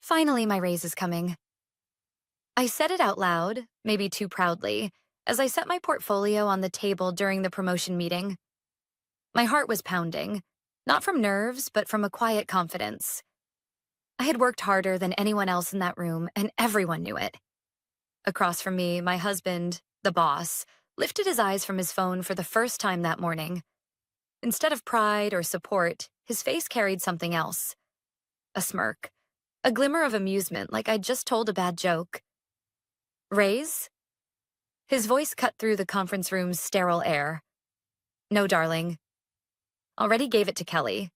Finally, my raise is coming. I said it out loud, maybe too proudly, as I set my portfolio on the table during the promotion meeting. My heart was pounding, not from nerves, but from a quiet confidence. I had worked harder than anyone else in that room, and everyone knew it. Across from me, my husband, the boss, lifted his eyes from his phone for the first time that morning. Instead of pride or support, his face carried something else. A smirk. A glimmer of amusement, like I'd just told a bad joke. Raise? His voice cut through the conference room's sterile air. No, darling. Already gave it to Kelly.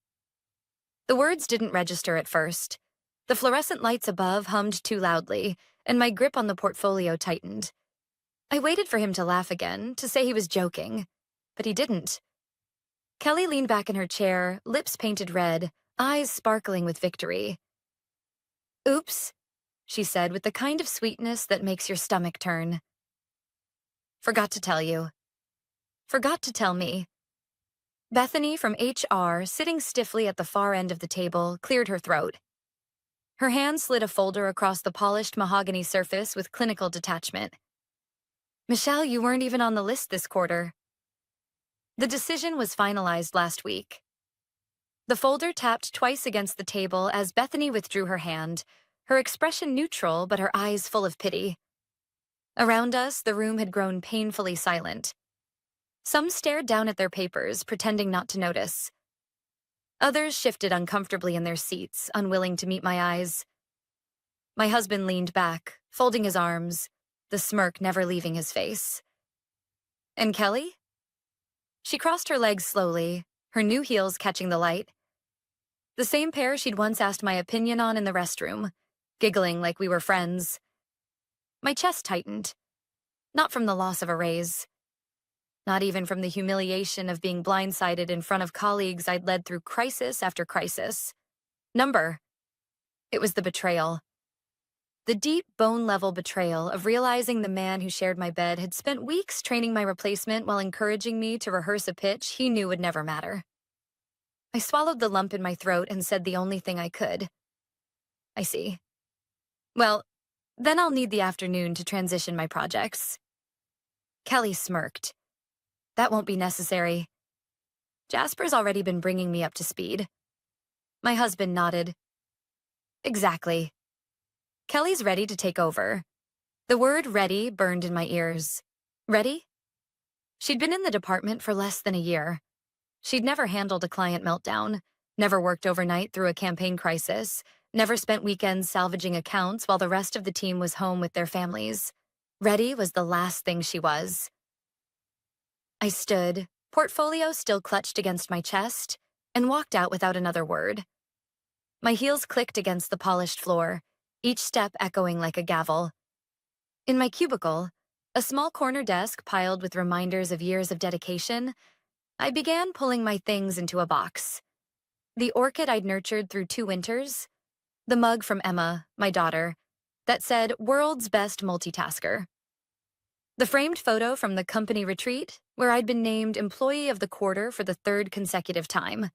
The words didn't register at first. The fluorescent lights above hummed too loudly, and my grip on the portfolio tightened. I waited for him to laugh again, to say he was joking, but he didn't. Kelly leaned back in her chair, lips painted red, eyes sparkling with victory. Oops, she said with the kind of sweetness that makes your stomach turn. Forgot to tell you. Forgot to tell me. Bethany from HR, sitting stiffly at the far end of the table, cleared her throat. Her hand slid a folder across the polished mahogany surface with clinical detachment. Michelle, you weren't even on the list this quarter. The decision was finalized last week. The folder tapped twice against the table as Bethany withdrew her hand, her expression neutral but her eyes full of pity. Around us, the room had grown painfully silent. Some stared down at their papers, pretending not to notice. Others shifted uncomfortably in their seats, unwilling to meet my eyes. My husband leaned back, folding his arms, the smirk never leaving his face. And Kelly? She crossed her legs slowly, her new heels catching the light. The same pair she'd once asked my opinion on in the restroom, giggling like we were friends. My chest tightened. Not from the loss of a raise. Not even from the humiliation of being blindsided in front of colleagues I'd led through crisis after crisis. Number. It was the betrayal. The deep, bone-level betrayal of realizing the man who shared my bed had spent weeks training my replacement while encouraging me to rehearse a pitch he knew would never matter. I swallowed the lump in my throat and said the only thing I could. I see. Well, then I'll need the afternoon to transition my projects. Kelly smirked. That won't be necessary. Jasper's already been bringing me up to speed. My husband nodded. Exactly. Kelly's ready to take over. The word ready burned in my ears. Ready? She'd been in the department for less than a year. She'd never handled a client meltdown, never worked overnight through a campaign crisis, never spent weekends salvaging accounts while the rest of the team was home with their families. Ready was the last thing she was. I stood, portfolio still clutched against my chest, and walked out without another word. My heels clicked against the polished floor, each step echoing like a gavel. In my cubicle, a small corner desk piled with reminders of years of dedication, I began pulling my things into a box. The orchid I'd nurtured through 2 winters, the mug from Emma, my daughter, that said "World's Best Multitasker." The framed photo from the company retreat, where I'd been named Employee of the Quarter for the 3rd consecutive time.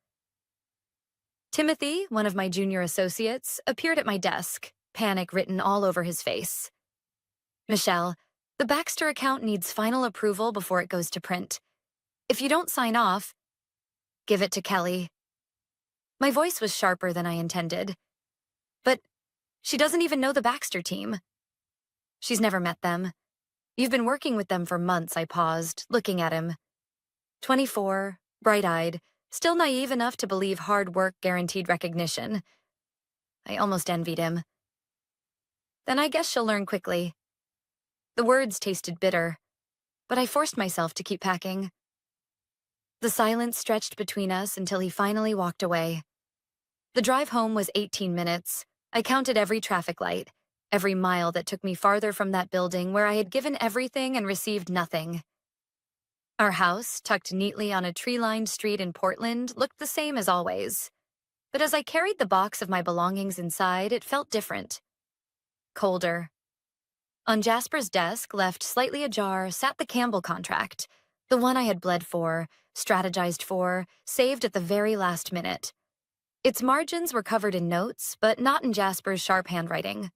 Timothy, one of my junior associates, appeared at my desk, panic written all over his face. Michelle, the Baxter account needs final approval before it goes to print. If you don't sign off, give it to Kelly. My voice was sharper than I intended. But she doesn't even know the Baxter team. She's never met them. You've been working with them for months, I paused, looking at him. 24, bright-eyed, still naive enough to believe hard work guaranteed recognition. I almost envied him. Then I guess she'll learn quickly. The words tasted bitter, but I forced myself to keep packing. The silence stretched between us until he finally walked away. The drive home was 18 minutes. I counted every traffic light, every mile that took me farther from that building where I had given everything and received nothing. Our house, tucked neatly on a tree-lined street in Portland, looked the same as always. But as I carried the box of my belongings inside, it felt different. Colder. On Jasper's desk, left slightly ajar, sat the Campbell contract, the one I had bled for, strategized for, saved at the very last minute. Its margins were covered in notes, but not in Jasper's sharp handwriting.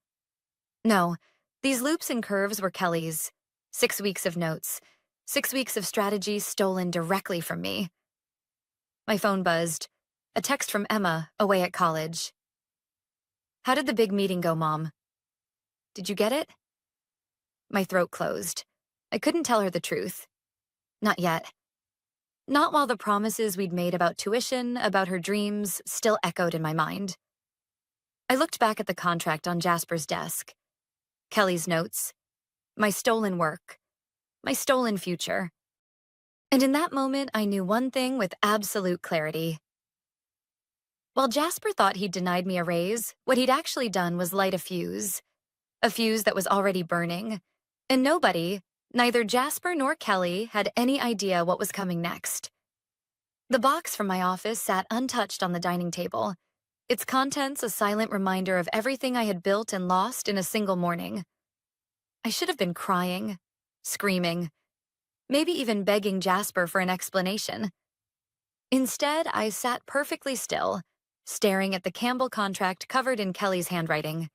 No, these loops and curves were Kelly's. 6 weeks of notes. 6 weeks of strategy stolen directly from me. My phone buzzed. A text from Emma, away at college. "How did the big meeting go, Mom? Did you get it?" My throat closed. I couldn't tell her the truth. Not yet. Not while the promises we'd made about tuition, about her dreams, still echoed in my mind. I looked back at the contract on Jasper's desk. Kelly's notes. My stolen work. My stolen future. And in that moment, I knew one thing with absolute clarity. While Jasper thought he'd denied me a raise, what he'd actually done was light a fuse that was already burning. And nobody, neither Jasper nor Kelly, had any idea what was coming next. The box from my office sat untouched on the dining table, its contents a silent reminder of everything I had built and lost in a single morning. I should have been crying, screaming, maybe even begging Jasper for an explanation. Instead, I sat perfectly still, staring at the Campbell contract covered in Kelly's handwriting.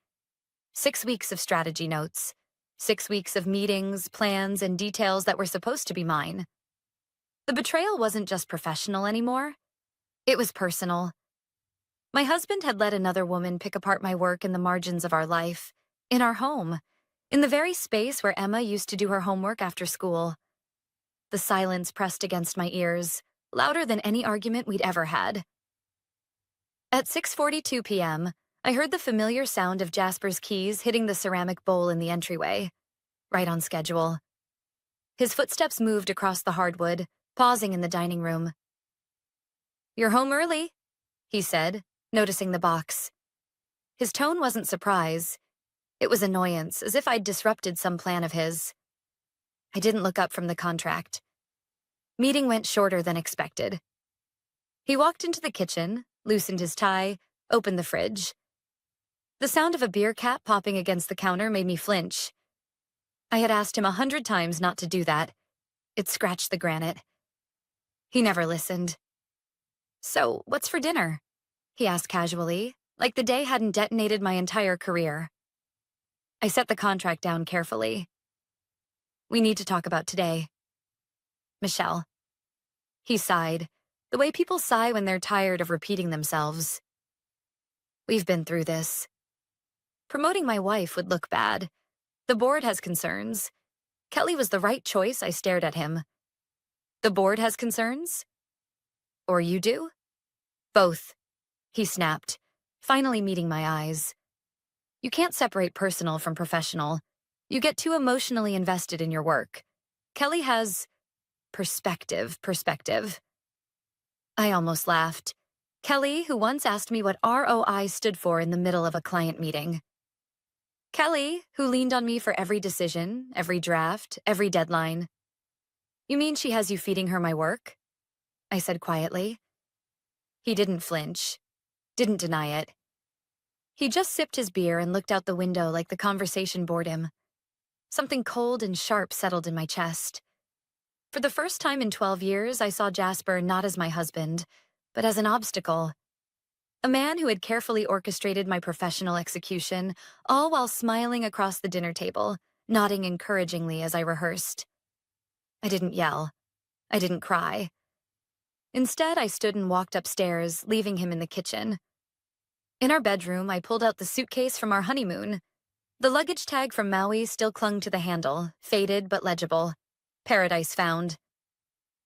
6 weeks of strategy notes. 6 weeks of meetings, plans, and details that were supposed to be mine. The betrayal wasn't just professional anymore. It was personal. My husband had let another woman pick apart my work in the margins of our life, in our home, in the very space where Emma used to do her homework after school. The silence pressed against my ears, louder than any argument we'd ever had. At 6:42 p.m., I heard the familiar sound of Jasper's keys hitting the ceramic bowl in the entryway, right on schedule. His footsteps moved across the hardwood, pausing in the dining room. "You're home early," he said, noticing the box. His tone wasn't surprise. It was annoyance, as if I'd disrupted some plan of his. I didn't look up from the contract. Meeting went shorter than expected. He walked into the kitchen, loosened his tie, opened the fridge. The sound of a beer cap popping against the counter made me flinch. I had asked him 100 times not to do that. It scratched the granite. He never listened. "So, what's for dinner?" he asked casually, like the day hadn't detonated my entire career. I set the contract down carefully. "We need to talk about today. Michelle." He sighed, the way people sigh when they're tired of repeating themselves. "We've been through this. Promoting my wife would look bad. The board has concerns. Kelly was the right choice." I stared at him. "The board has concerns? Or you do?" "Both," he snapped, finally meeting my eyes. "You can't separate personal from professional. You get too emotionally invested in your work. Kelly has perspective. I almost laughed. Kelly, who once asked me what ROI stood for in the middle of a client meeting. Kelly, who leaned on me for every decision, every draft, every deadline. "You mean she has you feeding her my work?" I said quietly. He didn't flinch, didn't deny it. He just sipped his beer and looked out the window like the conversation bored him. Something cold and sharp settled in my chest. For the first time in 12 years, I saw Jasper not as my husband, but as an obstacle. A man who had carefully orchestrated my professional execution, all while smiling across the dinner table, nodding encouragingly as I rehearsed. I didn't yell. I didn't cry. Instead, I stood and walked upstairs, leaving him in the kitchen. In our bedroom, I pulled out the suitcase from our honeymoon. The luggage tag from Maui still clung to the handle, faded but legible. Paradise found.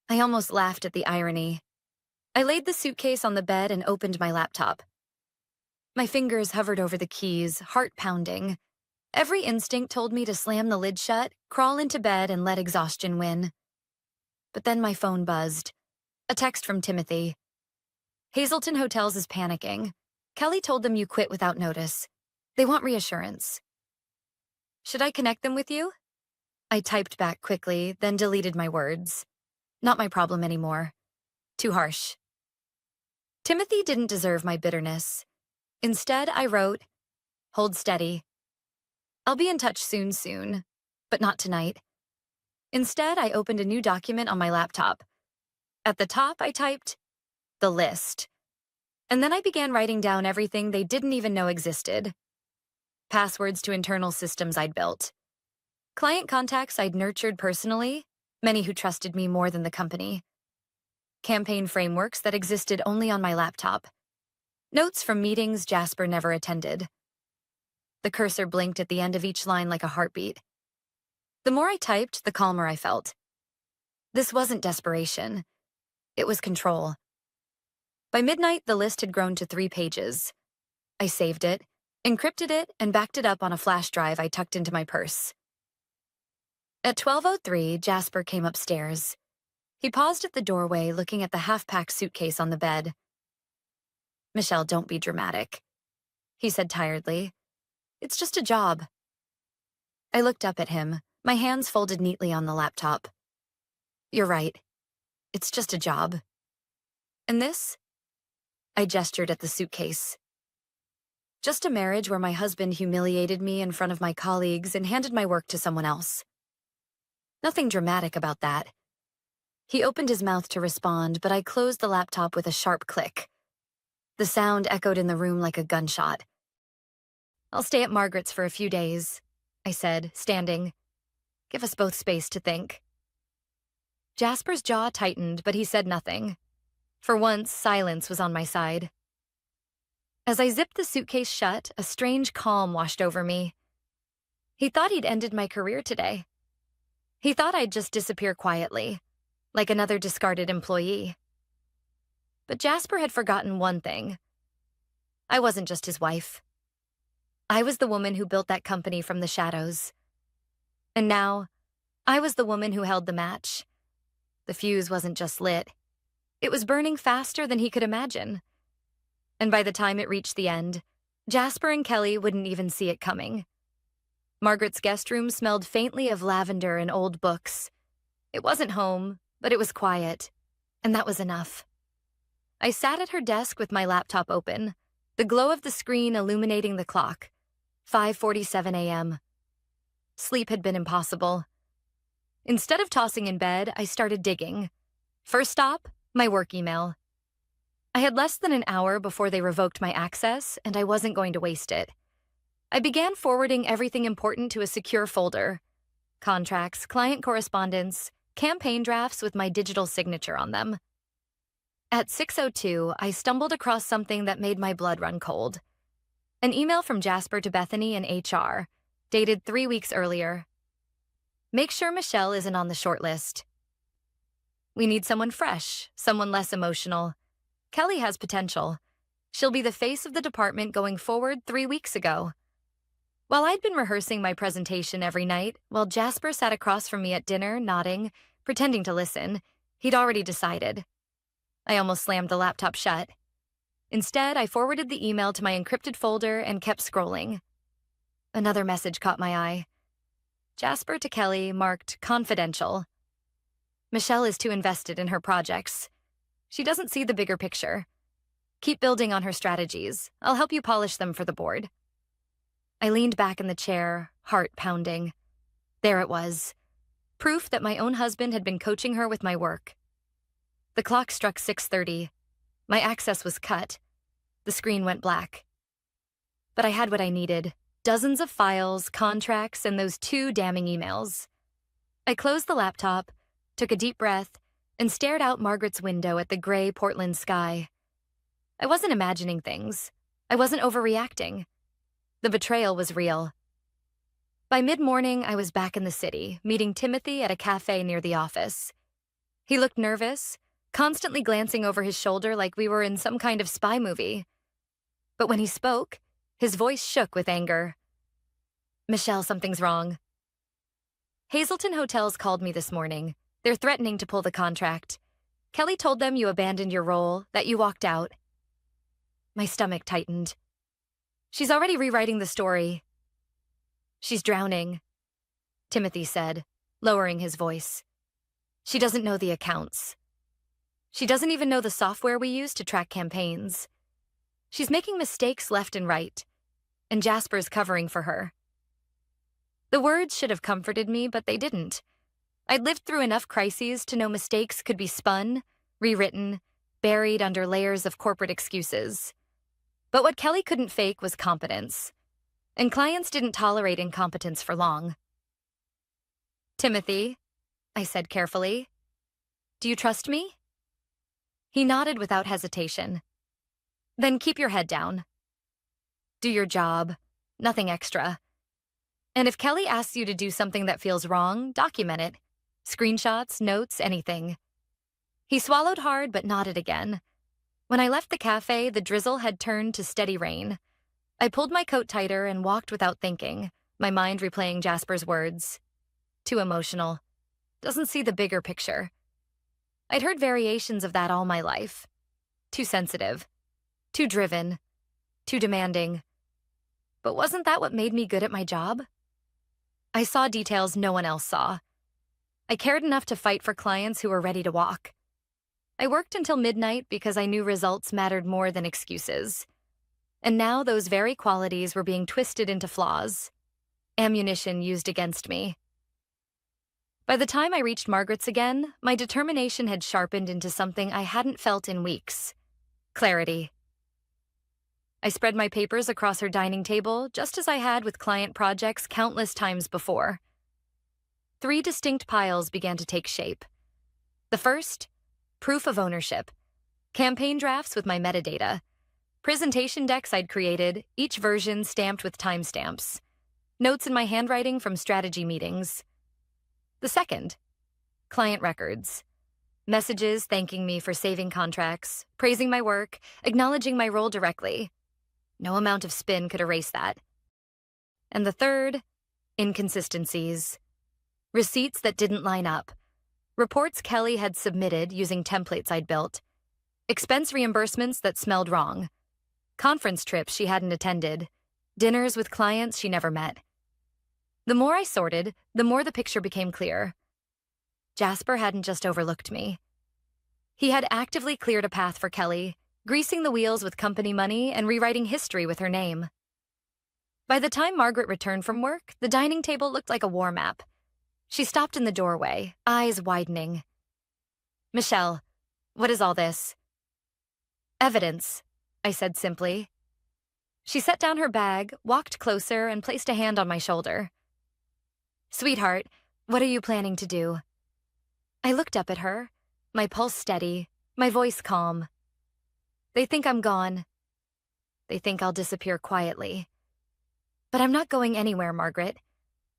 I almost laughed at the irony. I laid the suitcase on the bed and opened my laptop. My fingers hovered over the keys, heart pounding. Every instinct told me to slam the lid shut, crawl into bed, and let exhaustion win. But then my phone buzzed. A text from Timothy. "Hazelton Hotels is panicking. Kelly told them you quit without notice. They want reassurance. Should I connect them with you?" I typed back quickly, then deleted my words. Not my problem anymore. Too harsh. Timothy didn't deserve my bitterness. Instead, I wrote, "Hold steady. I'll be in touch soon, but not tonight." Instead, I opened a new document on my laptop. At the top, I typed, "The list." And then I began writing down everything they didn't even know existed. Passwords to internal systems I'd built. Client contacts I'd nurtured personally, many who trusted me more than the company. Campaign frameworks that existed only on my laptop. Notes from meetings Jasper never attended. The cursor blinked at the end of each line like a heartbeat. The more I typed, the calmer I felt. This wasn't desperation. It was control. By midnight, the list had grown to 3 pages. I saved it, encrypted it, and backed it up on a flash drive I tucked into my purse. At 12:03, Jasper came upstairs. He paused at the doorway, looking at the half-packed suitcase on the bed. "Michelle, don't be dramatic," he said tiredly. "It's just a job." I looked up at him, my hands folded neatly on the laptop. "You're right. It's just a job. And this?" I gestured at the suitcase. "Just a marriage where my husband humiliated me in front of my colleagues and handed my work to someone else. Nothing dramatic about that." He opened his mouth to respond, but I closed the laptop with a sharp click. The sound echoed in the room like a gunshot. "I'll stay at Margaret's for a few days," I said, standing. "Give us both space to think." Jasper's jaw tightened, but he said nothing. For once, silence was on my side. As I zipped the suitcase shut, a strange calm washed over me. He thought he'd ended my career today. He thought I'd just disappear quietly, like another discarded employee. But Jasper had forgotten one thing. I wasn't just his wife. I was the woman who built that company from the shadows. And now, I was the woman who held the match. The fuse wasn't just lit. It was burning faster than he could imagine. And by the time it reached the end, Jasper and Kelly wouldn't even see it coming. Margaret's guest room smelled faintly of lavender and old books. It wasn't home, but it was quiet, and that was enough. I sat at her desk with my laptop open, the glow of the screen illuminating the clock. 5:47 a.m. Sleep had been impossible. Instead of tossing in bed, I started digging. First stop, my work email. I had less than an hour before they revoked my access, and I wasn't going to waste it. I began forwarding everything important to a secure folder. Contracts, client correspondence, campaign drafts with my digital signature on them. At 6:02, I stumbled across something that made my blood run cold. An email from Jasper to Bethany in HR, dated 3 weeks earlier. "Make sure Michelle isn't on the short list. We need someone fresh, someone less emotional. Kelly has potential. She'll be the face of the department going forward 3 weeks ago." While I'd been rehearsing my presentation every night, while Jasper sat across from me at dinner, nodding, pretending to listen, he'd already decided. I almost slammed the laptop shut. Instead, I forwarded the email to my encrypted folder and kept scrolling. Another message caught my eye. Jasper to Kelly, marked confidential. "Michelle is too invested in her projects. She doesn't see the bigger picture. Keep building on her strategies. I'll help you polish them for the board." I leaned back in the chair, heart pounding. There it was. Proof that my own husband had been coaching her with my work. The clock struck 6:30. My access was cut. The screen went black. But I had what I needed. Dozens of files, contracts, and those 2 damning emails. I closed the laptop, took a deep breath, and stared out Margaret's window at the gray Portland sky. I wasn't imagining things. I wasn't overreacting. The betrayal was real. By mid-morning, I was back in the city, meeting Timothy at a cafe near the office. He looked nervous, constantly glancing over his shoulder like we were in some kind of spy movie. But when he spoke, his voice shook with anger. "Michelle, something's wrong." "Hazelton Hotels called me this morning. They're threatening to pull the contract. Kelly told them you abandoned your role, that you walked out." My stomach tightened. "She's already rewriting the story." "She's drowning," Timothy said, lowering his voice. "She doesn't know the accounts. She doesn't even know the software we use to track campaigns. She's making mistakes left and right, and Jasper's covering for her." The words should have comforted me, but they didn't. I'd lived through enough crises to know mistakes could be spun, rewritten, buried under layers of corporate excuses. But what Kelly couldn't fake was competence. And clients didn't tolerate incompetence for long. "Timothy," I said carefully, "do you trust me?" He nodded without hesitation. "Then keep your head down. Do your job, nothing extra. And if Kelly asks you to do something that feels wrong, document it. Screenshots, notes, anything." He swallowed hard but nodded again. When I left the cafe, the drizzle had turned to steady rain. I pulled my coat tighter and walked without thinking, my mind replaying Jasper's words. Too emotional. Doesn't see the bigger picture. I'd heard variations of that all my life. Too sensitive. Too driven. Too demanding. But wasn't that what made me good at my job? I saw details no one else saw. I cared enough to fight for clients who were ready to walk. I worked until midnight because I knew results mattered more than excuses. And now those very qualities were being twisted into flaws. Ammunition used against me. By the time I reached Margaret's again, my determination had sharpened into something I hadn't felt in weeks. Clarity. I spread my papers across her dining table, just as I had with client projects countless times before. 3 distinct piles began to take shape. The first, proof of ownership. Campaign drafts with my metadata. Presentation decks I'd created, each version stamped with timestamps. Notes in my handwriting from strategy meetings. The second, client records. Messages thanking me for saving contracts, praising my work, acknowledging my role directly. No amount of spin could erase that. And the third, inconsistencies. Receipts that didn't line up. Reports Kelly had submitted using templates I'd built. Expense reimbursements that smelled wrong. Conference trips she hadn't attended. Dinners with clients she never met. The more I sorted, the more the picture became clear. Jasper hadn't just overlooked me. He had actively cleared a path for Kelly, greasing the wheels with company money and rewriting history with her name. By the time Margaret returned from work, the dining table looked like a war map. She stopped in the doorway, eyes widening. "Michelle, what is all this?" "Evidence," I said simply. She set down her bag, walked closer, and placed a hand on my shoulder. "Sweetheart, what are you planning to do?" I looked up at her, my pulse steady, my voice calm. "They think I'm gone. They think I'll disappear quietly. But I'm not going anywhere, Margaret.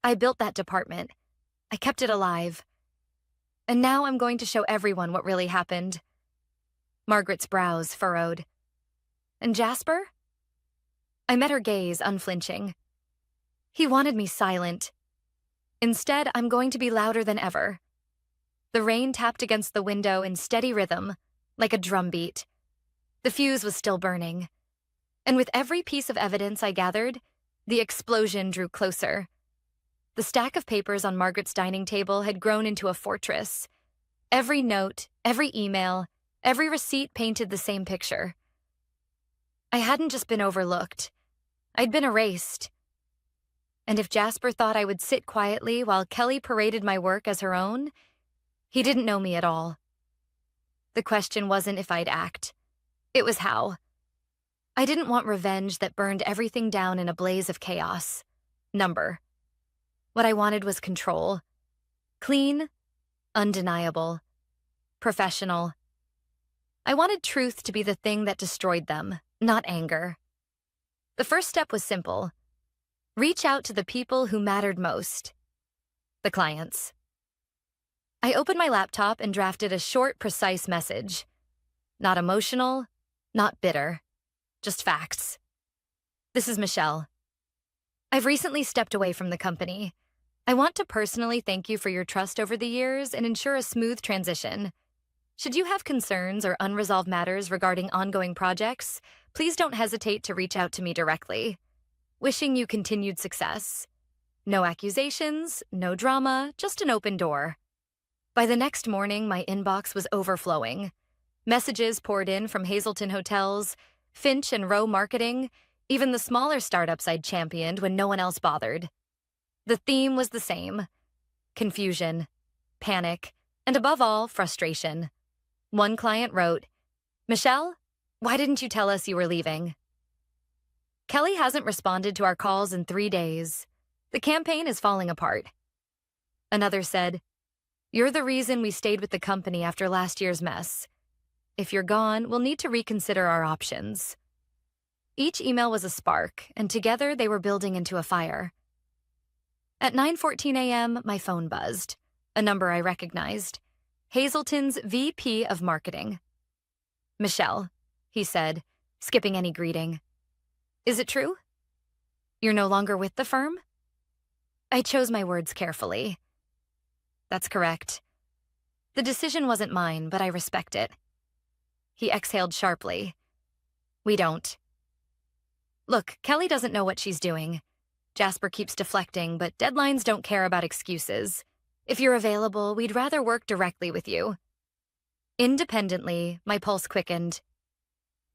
I built that department. I kept it alive. And now I'm going to show everyone what really happened." Margaret's brows furrowed. "And Jasper?" I met her gaze, unflinching. "He wanted me silent. Instead, I'm going to be louder than ever." The rain tapped against the window in steady rhythm, like a drumbeat. The fuse was still burning. And with every piece of evidence I gathered, the explosion drew closer. The stack of papers on Margaret's dining table had grown into a fortress. Every note, every email, every receipt painted the same picture. I hadn't just been overlooked. I'd been erased. And if Jasper thought I would sit quietly while Kelly paraded my work as her own, he didn't know me at all. The question wasn't if I'd act. It was how. I didn't want revenge that burned everything down in a blaze of chaos. Number. What I wanted was control. Clean, undeniable, professional. I wanted truth to be the thing that destroyed them, not anger. The first step was simple. Reach out to the people who mattered most. The clients. I opened my laptop and drafted a short, precise message. Not emotional, not bitter. Just facts. "This is Michelle. I've recently stepped away from the company. I want to personally thank you for your trust over the years and ensure a smooth transition. Should you have concerns or unresolved matters regarding ongoing projects, please don't hesitate to reach out to me directly. Wishing you continued success. No accusations, no drama, just an open door." By the next morning, my inbox was overflowing. Messages poured in from Hazelton Hotels, Finch and Rowe Marketing, even the smaller startups I'd championed when no one else bothered. The theme was the same. Confusion, panic, and above all, frustration. One client wrote, Michelle, why didn't you tell us you were leaving? Kelly hasn't responded to our calls in 3 days. The campaign is falling apart. Another said, you're the reason we stayed with the company after last year's mess. If you're gone, we'll need to reconsider our options. Each email was a spark, and together they were building into a fire. At 9:14 a.m., my phone buzzed, a number I recognized. Hazelton's VP of Marketing. Michelle, he said, skipping any greeting. Is it true? You're no longer with the firm? I chose my words carefully. That's correct. The decision wasn't mine, but I respect it. He exhaled sharply. We don't. Look, Kelly doesn't know what she's doing. Jasper keeps deflecting, but deadlines don't care about excuses. If you're available, we'd rather work directly with you. Independently, my pulse quickened.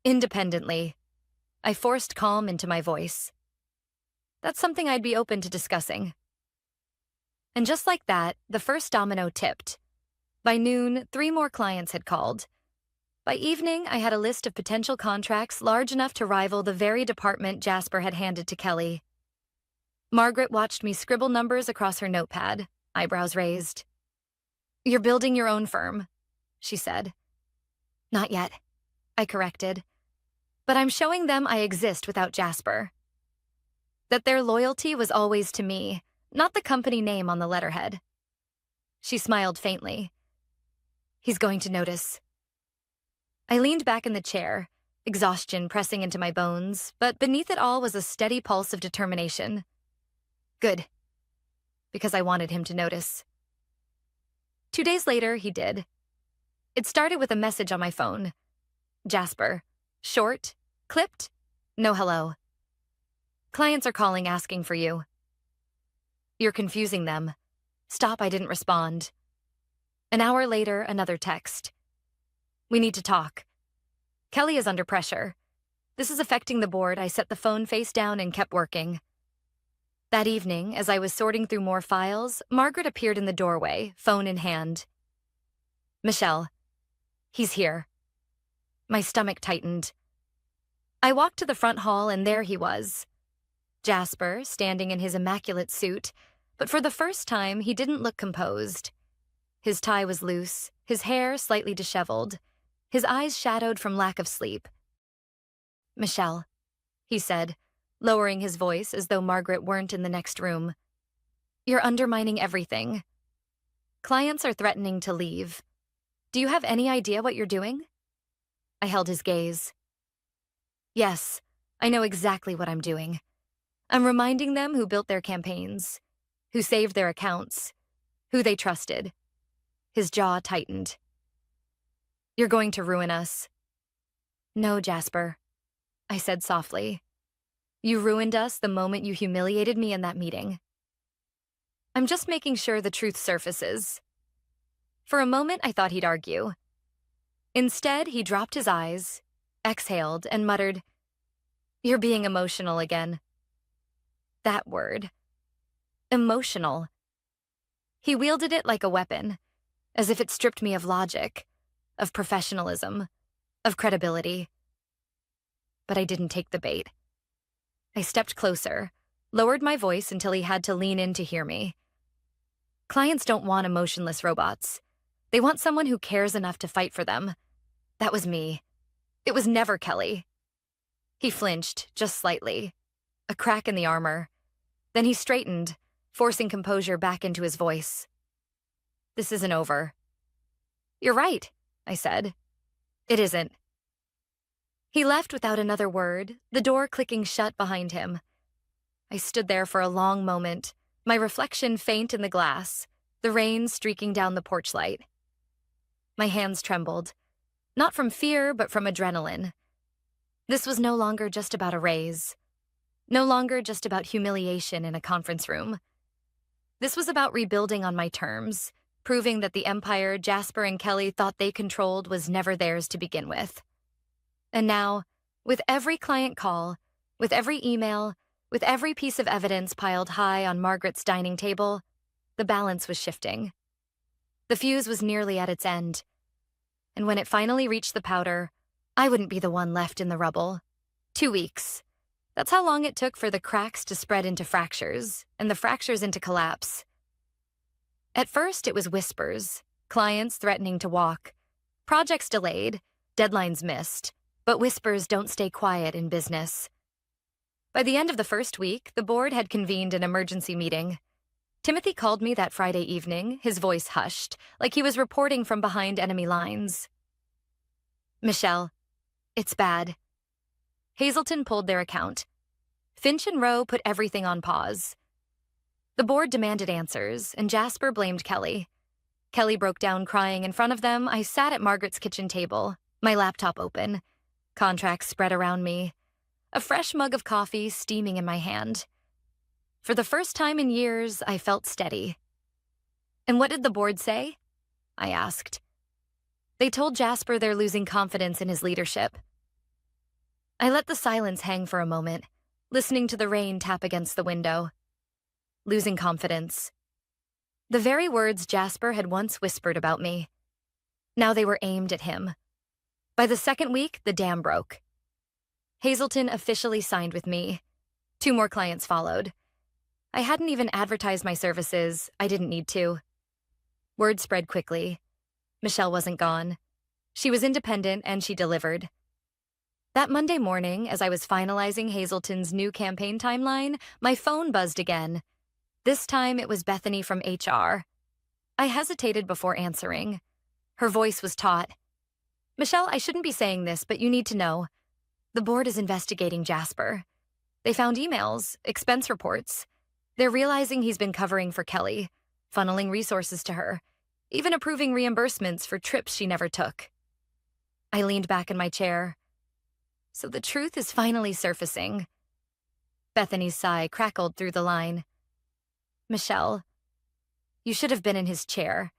Independently. I forced calm into my voice. That's something I'd be open to discussing. And just like that, the first domino tipped. By noon, 3 more clients had called. By evening, I had a list of potential contracts large enough to rival the very department Jasper had handed to Kelly. Margaret watched me scribble numbers across her notepad, eyebrows raised. You're building your own firm, she said. Not yet, I corrected. But I'm showing them I exist without Jasper. That their loyalty was always to me, not the company name on the letterhead. She smiled faintly. He's going to notice. I leaned back in the chair, exhaustion pressing into my bones, but beneath it all was a steady pulse of determination. Good. Because I wanted him to notice. 2 days later, he did. It started with a message on my phone. Jasper. Short, clipped, no hello. Clients are calling asking for you. You're confusing them. Stop, I didn't respond. An hour later, another text. We need to talk. Kelly is under pressure. This is affecting the board. I set the phone face down and kept working. That evening, as I was sorting through more files, Margaret appeared in the doorway, phone in hand. Michelle. He's here. My stomach tightened. I walked to the front hall and there he was. Jasper, standing in his immaculate suit, but for the first time, he didn't look composed. His tie was loose, his hair slightly disheveled, his eyes shadowed from lack of sleep. Michelle, he said, lowering his voice as though Margaret weren't in the next room. You're undermining everything. Clients are threatening to leave. Do you have any idea what you're doing? I held his gaze. Yes, I know exactly what I'm doing. I'm reminding them who built their campaigns, who saved their accounts, who they trusted. His jaw tightened. You're going to ruin us. No, Jasper, I said softly. You ruined us the moment you humiliated me in that meeting. I'm just making sure the truth surfaces. For a moment, I thought he'd argue. Instead, he dropped his eyes, exhaled, and muttered, You're being emotional again. That word. Emotional. He wielded it like a weapon, as if it stripped me of logic, of professionalism, of credibility. But I didn't take the bait. I stepped closer, lowered my voice until he had to lean in to hear me. Clients don't want emotionless robots. They want someone who cares enough to fight for them. That was me. It was never Kelly. He flinched, just slightly. A crack in the armor. Then he straightened, forcing composure back into his voice. This isn't over. You're right, I said. It isn't. He left without another word, the door clicking shut behind him. I stood there for a long moment, my reflection faint in the glass, the rain streaking down the porch light. My hands trembled, not from fear, but from adrenaline. This was no longer just about a raise, no longer just about humiliation in a conference room. This was about rebuilding on my terms, proving that the empire Jasper and Kelly thought they controlled was never theirs to begin with. And now, with every client call, with every email, with every piece of evidence piled high on Margaret's dining table, the balance was shifting. The fuse was nearly at its end. And when it finally reached the powder, I wouldn't be the one left in the rubble. 2 weeks. That's how long it took for the cracks to spread into fractures, and the fractures into collapse. At first, it was whispers, clients threatening to walk, projects delayed, deadlines missed, but whispers don't stay quiet in business. By the end of the first week, the board had convened an emergency meeting. Timothy called me that Friday evening, his voice hushed, like he was reporting from behind enemy lines. Michelle, it's bad. Hazelton pulled their account. Finch and Rowe put everything on pause. The board demanded answers, and Jasper blamed Kelly. Kelly broke down crying in front of them. I sat at Margaret's kitchen table, my laptop open, contracts spread around me, a fresh mug of coffee steaming in my hand. For the first time in years, I felt steady. And what did the board say? I asked. They told Jasper they're losing confidence in his leadership. I let the silence hang for a moment, listening to the rain tap against the window. Losing confidence. The very words Jasper had once whispered about me. Now they were aimed at him. By the second week, the dam broke. Hazelton officially signed with me. 2 more clients followed. I hadn't even advertised my services. I didn't need to. Word spread quickly. Michelle wasn't gone. She was independent and she delivered. That Monday morning, as I was finalizing Hazelton's new campaign timeline, my phone buzzed again. This time it was Bethany from HR. I hesitated before answering. Her voice was taut. Michelle, I shouldn't be saying this, but you need to know. The board is investigating Jasper. They found emails, expense reports. They're realizing he's been covering for Kelly, funneling resources to her, even approving reimbursements for trips she never took. I leaned back in my chair. So the truth is finally surfacing. Bethany's sigh crackled through the line. Michelle, you should have been in his chair.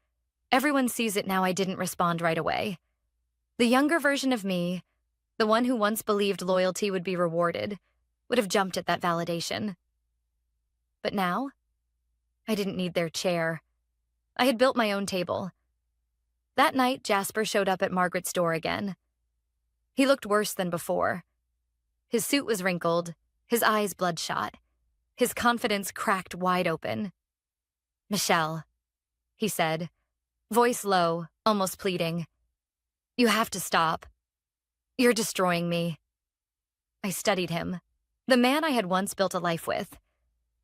Everyone sees it now I didn't respond right away. The younger version of me, the one who once believed loyalty would be rewarded, would have jumped at that validation. But now, I didn't need their chair. I had built my own table. That night, Jasper showed up at Margaret's door again. He looked worse than before. His suit was wrinkled, his eyes bloodshot, his confidence cracked wide open. Michelle, he said, voice low, almost pleading. You have to stop. You're destroying me. I studied him, the man I had once built a life with,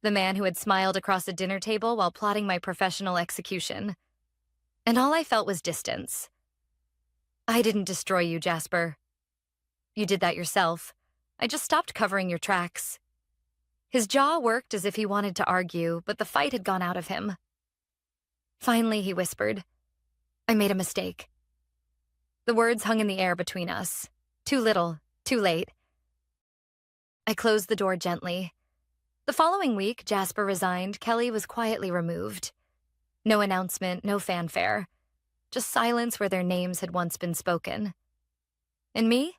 the man who had smiled across a dinner table while plotting my professional execution. And all I felt was distance. I didn't destroy you, Jasper. You did that yourself. I just stopped covering your tracks. His jaw worked as if he wanted to argue, but the fight had gone out of him. Finally, he whispered, I made a mistake. The words hung in the air between us. Too little, too late. I closed the door gently. The following week, Jasper resigned. Kelly was quietly removed. No announcement, no fanfare. Just silence where their names had once been spoken. And me?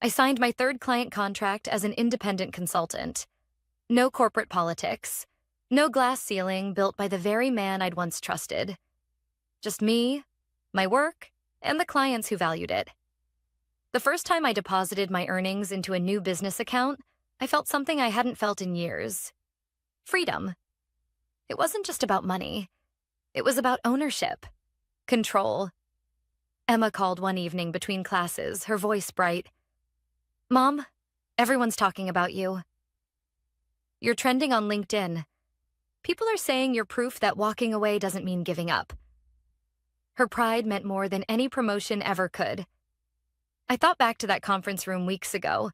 I signed my 3rd client contract as an independent consultant. No corporate politics. No glass ceiling built by the very man I'd once trusted. Just me, my work, and the clients who valued it. The first time I deposited my earnings into a new business account, I felt something I hadn't felt in years. Freedom. It wasn't just about money. It was about ownership. Control. Emma called one evening between classes, her voice bright. Mom, everyone's talking about you. You're trending on LinkedIn. People are saying you're proof that walking away doesn't mean giving up. Her pride meant more than any promotion ever could. I thought back to that conference room weeks ago.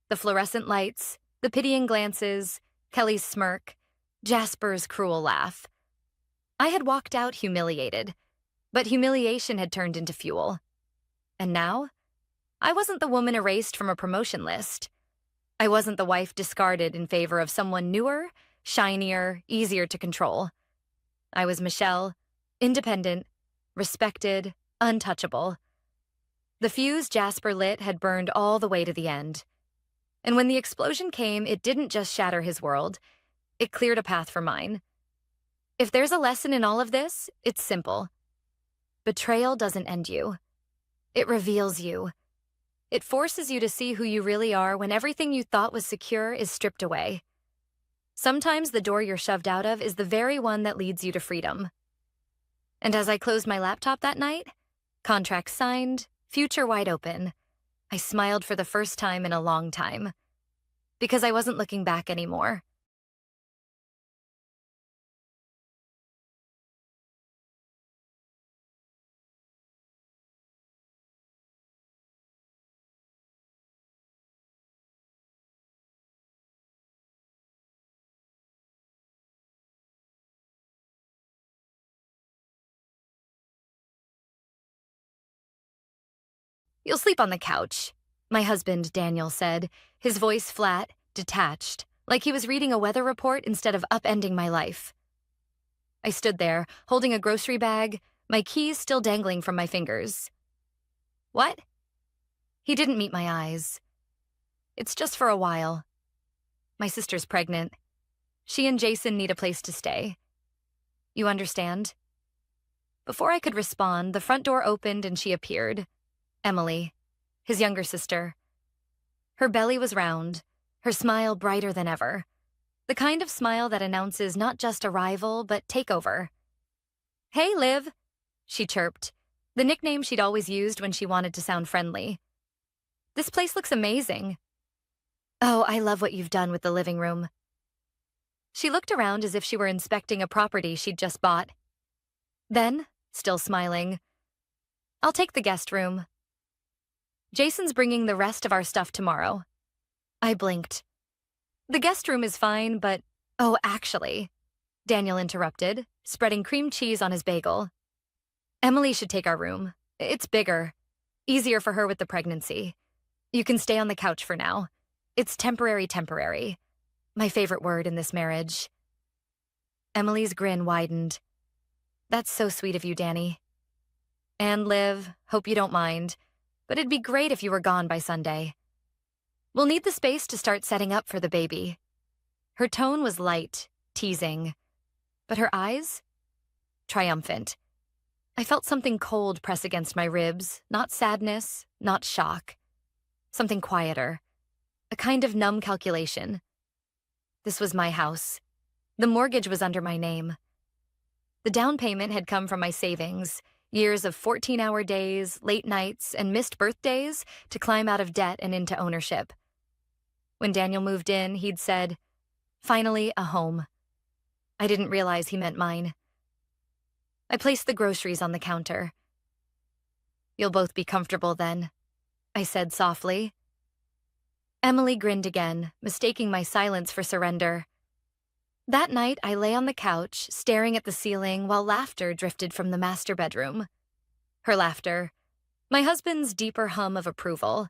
The fluorescent lights, the pitying glances, Kelly's smirk, Jasper's cruel laugh. I had walked out humiliated, but humiliation had turned into fuel. And now, I wasn't the woman erased from a promotion list. I wasn't the wife discarded in favor of someone newer, shinier, easier to control. I was Michelle, independent, respected, untouchable. The fuse Jasper lit had burned all the way to the end. And when the explosion came, it didn't just shatter his world. It cleared a path for mine. If there's a lesson in all of this, it's simple. Betrayal doesn't end you. It reveals you. It forces you to see who you really are when everything you thought was secure is stripped away. Sometimes the door you're shoved out of is the very one that leads you to freedom. And as I closed my laptop that night, contract signed, future wide open, I smiled for the first time in a long time. Because I wasn't looking back anymore. You'll sleep on the couch, my husband Daniel said, his voice flat, detached, like he was reading a weather report instead of upending my life. I stood there, holding a grocery bag, my keys still dangling from my fingers. What? He didn't meet my eyes. It's just for a while. My sister's pregnant. She and Jason need a place to stay. You understand? Before I could respond, the front door opened and she appeared. Emily, his younger sister. Her belly was round, her smile brighter than ever. The kind of smile that announces not just arrival, but takeover. Hey, Liv, she chirped, the nickname she'd always used when she wanted to sound friendly. This place looks amazing. Oh, I love what you've done with the living room. She looked around as if she were inspecting a property she'd just bought. Then, still smiling, I'll take the guest room. Jason's bringing the rest of our stuff tomorrow. I blinked. The guest room is fine, but... Oh, actually, Daniel interrupted, spreading cream cheese on his bagel. Emily should take our room. It's bigger. Easier for her with the pregnancy. You can stay on the couch for now. It's temporary. My favorite word in this marriage. Emily's grin widened. That's so sweet of you, Danny. And Liv, hope you don't mind, but it'd be great if you were gone by Sunday. We'll need the space to start setting up for the baby. Her tone was light, teasing, but her eyes? Triumphant. I felt something cold press against my ribs, not sadness, not shock. Something quieter. A kind of numb calculation. This was my house. The mortgage was under my name. The down payment had come from my savings, years of 14-hour days, late nights, and missed birthdays to climb out of debt and into ownership. When Daniel moved in, he'd said, "Finally, a home." I didn't realize he meant mine. I placed the groceries on the counter. You'll both be comfortable then, I said softly. Emily grinned again, mistaking my silence for surrender. That night, I lay on the couch, staring at the ceiling while laughter drifted from the master bedroom. Her laughter. My husband's deeper hum of approval.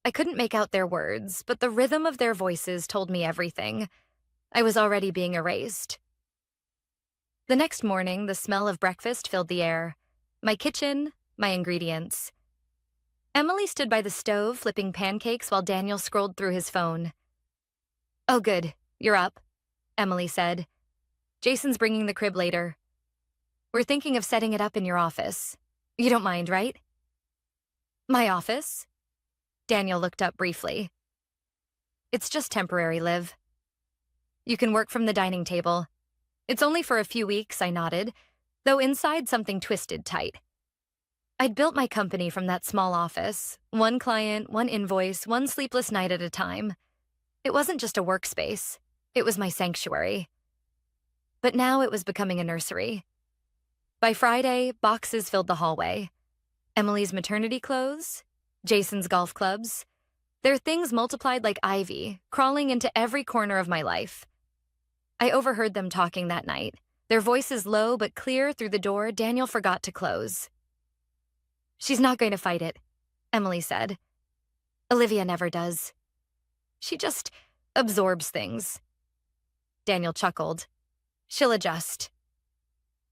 I couldn't make out their words, but the rhythm of their voices told me everything. I was already being erased. The next morning, the smell of breakfast filled the air. My kitchen, my ingredients. Emily stood by the stove flipping pancakes while Daniel scrolled through his phone. Oh, good. You're up, Emily said. Jason's bringing the crib later. We're thinking of setting it up in your office. You don't mind, right? My office? Daniel looked up briefly. It's just temporary, Liv. You can work from the dining table. It's only for a few weeks, I nodded, though inside something twisted tight. I'd built my company from that small office, one client, one invoice, one sleepless night at a time. It wasn't just a workspace. It was my sanctuary. But now it was becoming a nursery. By Friday, boxes filled the hallway. Emily's maternity clothes, Jason's golf clubs. Their things multiplied like ivy, crawling into every corner of my life. I overheard them talking that night, their voices low but clear through the door Daniel forgot to close. She's not going to fight it, Emily said. Olivia never does. She just absorbs things. Daniel chuckled. She'll adjust.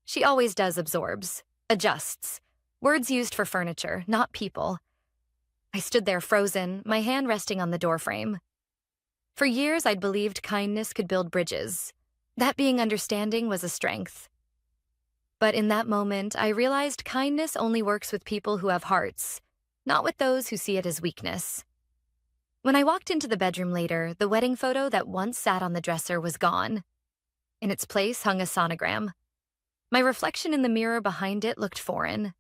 She always does absorbs, adjusts. Words used for furniture, not people. I stood there frozen, my hand resting on the doorframe. For years, I'd believed kindness could build bridges. That being understanding was a strength. But in that moment, I realized kindness only works with people who have hearts. not with those who see it as weakness. When I walked into the bedroom later, the wedding photo that once sat on the dresser was gone. In its place hung a sonogram. My reflection in the mirror behind it looked foreign,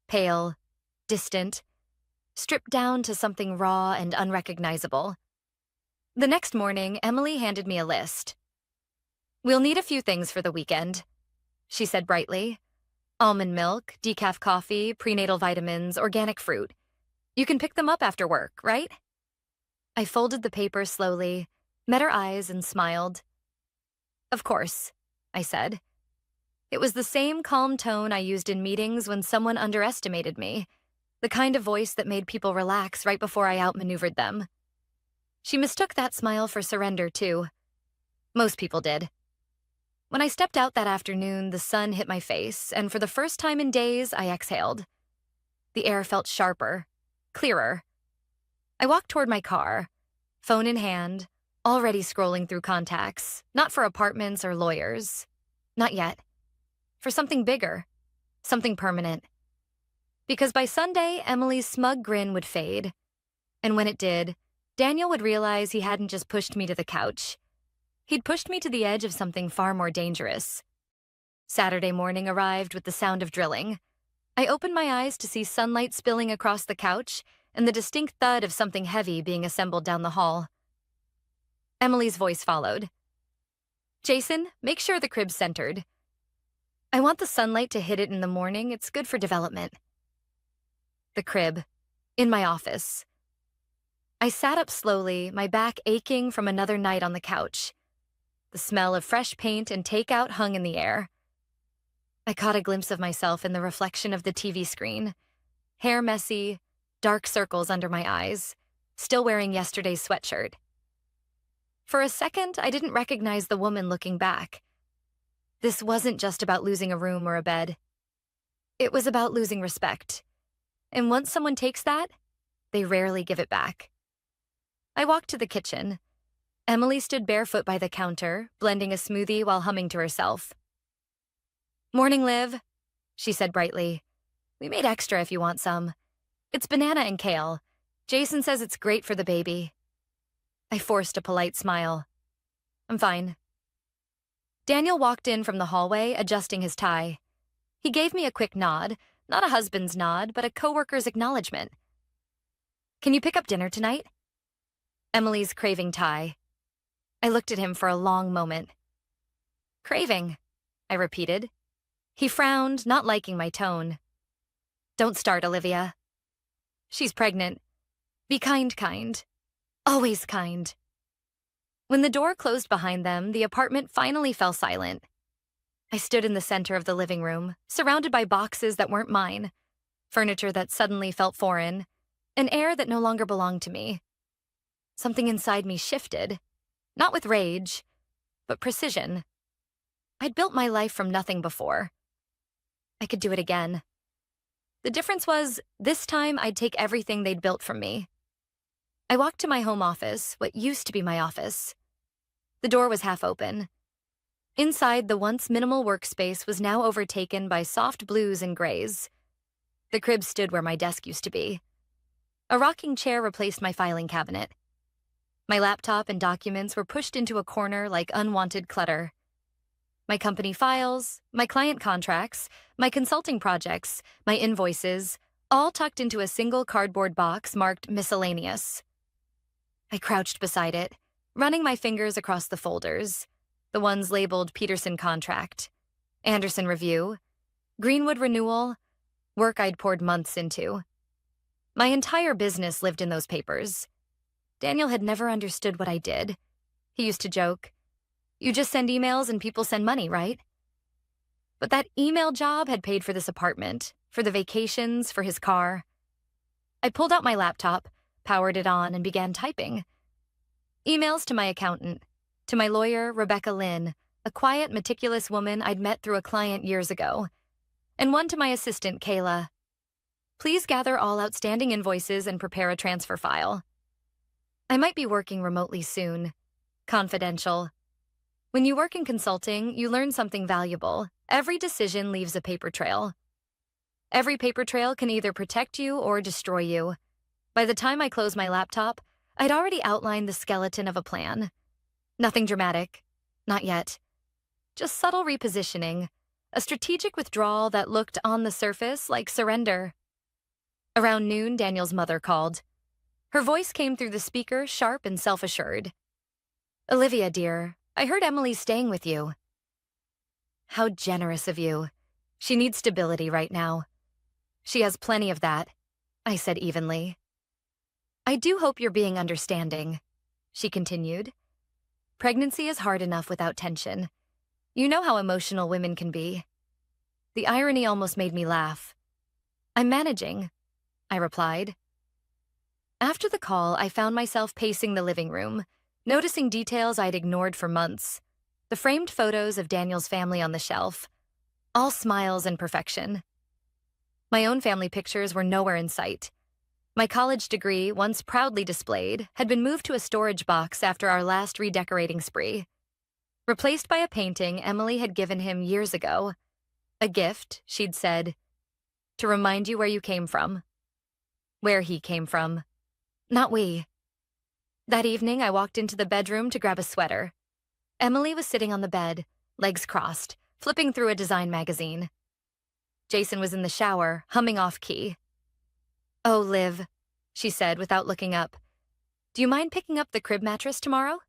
pale, distant, stripped down to something raw and unrecognizable. The next morning, Emily handed me a list. "We'll need a few things for the weekend," she said brightly. "Almond milk, decaf coffee, prenatal vitamins, organic fruit. You can pick them up after work, right?" I folded the paper slowly, met her eyes, and smiled. "Of course," I said. It was the same calm tone I used in meetings when someone underestimated me, the kind of voice that made people relax right before I outmaneuvered them. She mistook that smile for surrender, too. Most people did. When I stepped out that afternoon, the sun hit my face, and for the first time in days, I exhaled. The air felt sharper, clearer. I walked toward my car, phone in hand, already scrolling through contacts, not for apartments or lawyers. Not yet. For something bigger, something permanent. Because by Sunday, Emily's smug grin would fade. And when it did, Daniel would realize he hadn't just pushed me to the couch. He'd pushed me to the edge of something far more dangerous. Saturday morning arrived with the sound of drilling. I opened my eyes to see sunlight spilling across the couch and the distinct thud of something heavy being assembled down the hall. Emily's voice followed. "Jason, make sure the crib's centered. I want the sunlight to hit it in the morning. It's good for development." The crib. In my office. I sat up slowly, my back aching from another night on the couch. The smell of fresh paint and takeout hung in the air. I caught a glimpse of myself in the reflection of the TV screen. Hair messy, dark circles under my eyes, still wearing yesterday's sweatshirt. For a second, I didn't recognize the woman looking back. This wasn't just about losing a room or a bed. It was about losing respect. And once someone takes that, they rarely give it back. I walked to the kitchen. Emily stood barefoot by the counter, blending a smoothie while humming to herself. "Morning, Liv," she said brightly. "We made extra if you want some. It's banana and kale. Jason says it's great for the baby." I forced a polite smile. "I'm fine." Daniel walked in from the hallway, adjusting his tie. He gave me a quick nod, not a husband's nod, but a coworker's acknowledgement. "Can you pick up dinner tonight?" Emily's craving tie. I looked at him for a long moment. "Craving," I repeated. He frowned, not liking my tone. "Don't start, Olivia." "She's pregnant. Be kind. Always kind." When the door closed behind them, the apartment finally fell silent. I stood in the center of the living room, surrounded by boxes that weren't mine, furniture that suddenly felt foreign, an air that no longer belonged to me. Something inside me shifted, not with rage, but precision. I'd built my life from nothing before. I could do it again. The difference was, this time I'd take everything they'd built from me. I walked to my home office, what used to be my office. The door was half open. Inside, the once minimal workspace was now overtaken by soft blues and grays. The crib stood where my desk used to be. A rocking chair replaced my filing cabinet. My laptop and documents were pushed into a corner like unwanted clutter. My company files, my client contracts, my consulting projects, my invoices, all tucked into a single cardboard box marked miscellaneous. I crouched beside it, running my fingers across the folders, the ones labeled Peterson contract, Anderson review, Greenwood renewal, work I'd poured months into. My entire business lived in those papers. Daniel had never understood what I did. He used to joke, "You just send emails and people send money, right?" But that email job had paid for this apartment, for the vacations, for his car. I pulled out my laptop, powered it on, and began typing. Emails to my accountant, to my lawyer, Rebecca Lynn, a quiet, meticulous woman I'd met through a client years ago, and one to my assistant, Kayla. "Please gather all outstanding invoices and prepare a transfer file. I might be working remotely soon. Confidential. When you work in consulting, you learn something valuable. Every decision leaves a paper trail." Every paper trail can either protect you or destroy you. By the time I closed my laptop, I'd already outlined the skeleton of a plan. Nothing dramatic. Not yet. Just subtle repositioning. A strategic withdrawal that looked on the surface like surrender. Around noon, Daniel's mother called. Her voice came through the speaker, sharp and self-assured. "Olivia, dear, I heard Emily's staying with you." "How generous of you. She needs stability right now." "She has plenty of that," I said evenly. "I do hope you're being understanding," she continued. "Pregnancy is hard enough without tension. You know how emotional women can be." The irony almost made me laugh. "I'm managing," I replied. After the call, I found myself pacing the living room, noticing details I'd ignored for months. The framed photos of Daniel's family on the shelf. All smiles and perfection. My own family pictures were nowhere in sight. My college degree, once proudly displayed, had been moved to a storage box after our last redecorating spree. Replaced by a painting Emily had given him years ago. A gift, she'd said, to remind you where you came from. Where he came from. Not we. That evening, I walked into the bedroom to grab a sweater. Emily was sitting on the bed, legs crossed, flipping through a design magazine. Jason was in the shower, humming off-key. "Oh, Liv," she said without looking up. "Do you mind picking up the crib mattress tomorrow?"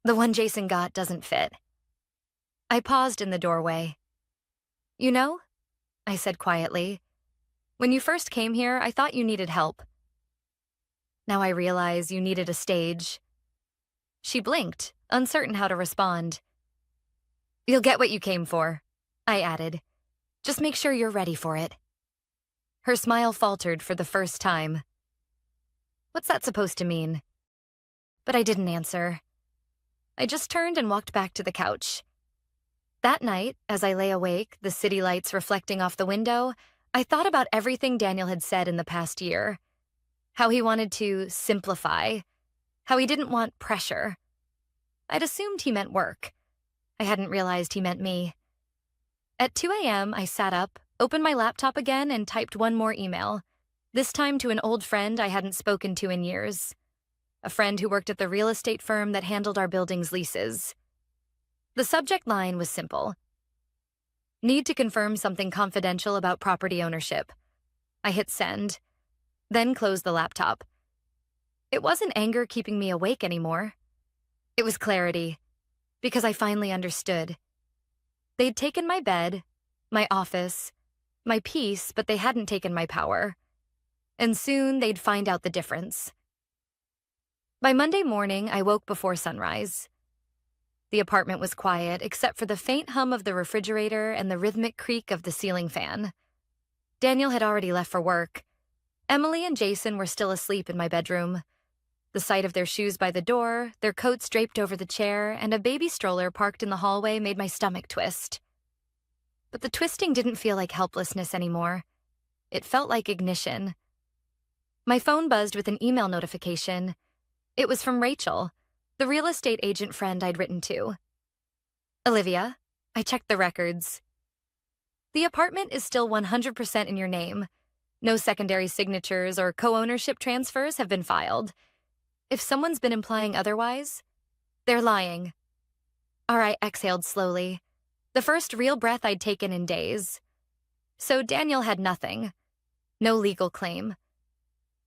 "The one Jason got doesn't fit." I paused in the doorway. "You know," I said quietly, "when you first came here, I thought you needed help. Now I realize you needed a stage." She blinked, uncertain how to respond. "You'll get what you came for," I added. "Just make sure you're ready for it." Her smile faltered for the first time. What's that supposed to mean? But I didn't answer. I just turned and walked back to the couch. That night, as I lay awake, the city lights reflecting off the window, I thought about everything Daniel had said in the past year. How he wanted to simplify. How he didn't want pressure. I'd assumed he meant work. I hadn't realized he meant me. At 2 a.m., I sat up, opened my laptop again, and typed one more email, this time to an old friend I hadn't spoken to in years. A friend who worked at the real estate firm that handled our building's leases. The subject line was simple. Need to confirm something confidential about property ownership. I hit send, then closed the laptop. It wasn't anger keeping me awake anymore. It was clarity, because I finally understood. They'd taken my bed, my office, my peace, but they hadn't taken my power. And soon they'd find out the difference. By Monday morning, I woke before sunrise. The apartment was quiet, except for the faint hum of the refrigerator and the rhythmic creak of the ceiling fan. Daniel had already left for work. Emily and Jason were still asleep in my bedroom. The sight of their shoes by the door, their coats draped over the chair, and a baby stroller parked in the hallway made my stomach twist. But the twisting didn't feel like helplessness anymore. It felt like ignition. My phone buzzed with an email notification. It was from Rachel, the real estate agent friend I'd written to. "Olivia, I checked the records. The apartment is still 100% in your name. No secondary signatures or co-ownership transfers have been filed. If someone's been implying otherwise, they're lying." I exhaled slowly, the first real breath I'd taken in days. So Daniel had nothing. No legal claim.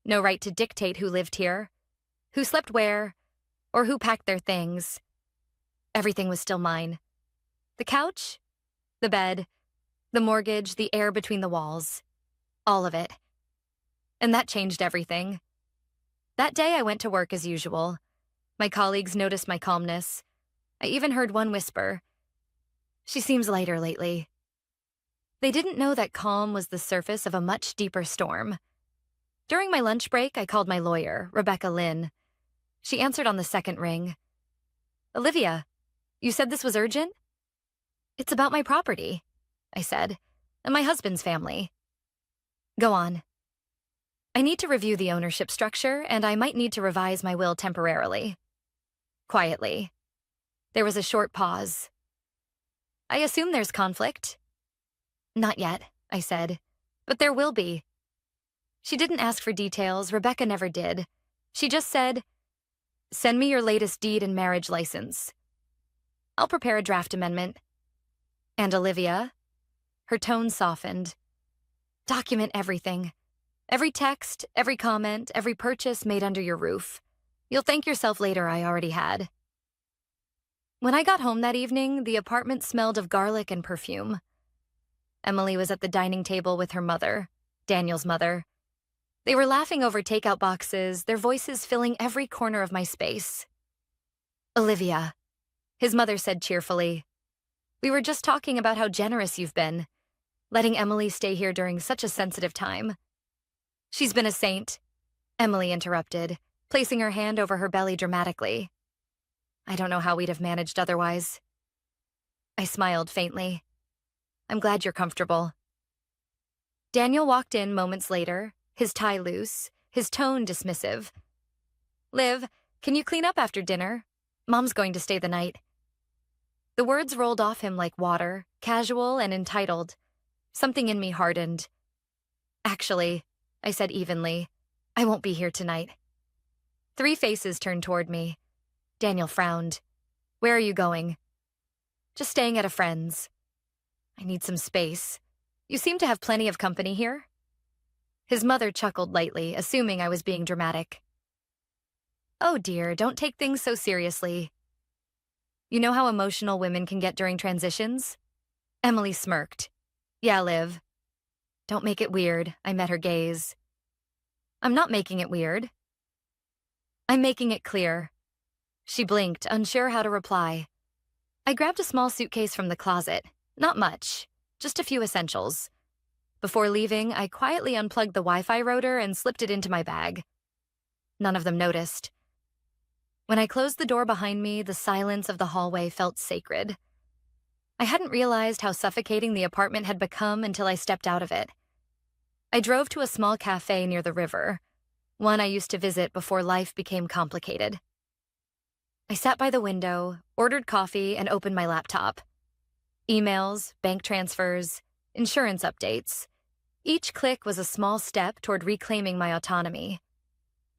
No right to dictate who lived here, who slept where, or who packed their things. Everything was still mine. The couch, the bed, the mortgage, the air between the walls. All of it. And that changed everything. That day I went to work as usual. My colleagues noticed my calmness. I even heard one whisper, "She seems lighter lately." They didn't know that calm was the surface of a much deeper storm. During my lunch break, I called my lawyer, Rebecca Lynn. She answered on the second ring. "Olivia, you said this was urgent?" "It's about my property," I said, "and my husband's family." "Go on." "I need to review the ownership structure, and I might need to revise my will temporarily." Quietly. There was a short pause. "I assume there's conflict?" "Not yet," I said. But there will be. She didn't ask for details, Rebecca never did. She just said, "Send me your latest deed and marriage license. I'll prepare a draft amendment." And Olivia, her tone softened. "Document everything. Every text, every comment, every purchase made under your roof. You'll thank yourself later, I already had." When I got home that evening, the apartment smelled of garlic and perfume. Emily was at the dining table with her mother, Daniel's mother. They were laughing over takeout boxes, their voices filling every corner of my space. "Olivia," his mother said cheerfully, "we were just talking about how generous you've been, letting Emily stay here during such a sensitive time." "She's been a saint," Emily interrupted, placing her hand over her belly dramatically. "I don't know how we'd have managed otherwise." I smiled faintly. "I'm glad you're comfortable." Daniel walked in moments later, his tie loose, his tone dismissive. "Liv, can you clean up after dinner? Mom's going to stay the night." The words rolled off him like water, casual and entitled. Something in me hardened. "Actually," I said evenly, "I won't be here tonight." 3 faces turned toward me. Daniel frowned. "Where are you going?" "Just staying at a friend's." "I need some space. You seem to have plenty of company here." His mother chuckled lightly, assuming I was being dramatic. "Oh dear, don't take things so seriously. You know how emotional women can get during transitions?" Emily smirked. "Yeah, Liv." "Don't make it weird," I met her gaze. "I'm not making it weird. I'm making it clear." She blinked, unsure how to reply. I grabbed a small suitcase from the closet. Not much, just a few essentials. Before leaving, I quietly unplugged the Wi-Fi router and slipped it into my bag. None of them noticed. When I closed the door behind me, the silence of the hallway felt sacred. I hadn't realized how suffocating the apartment had become until I stepped out of it. I drove to a small cafe near the river, one I used to visit before life became complicated. I sat by the window, ordered coffee, and opened my laptop. Emails, bank transfers, insurance updates. Each click was a small step toward reclaiming my autonomy.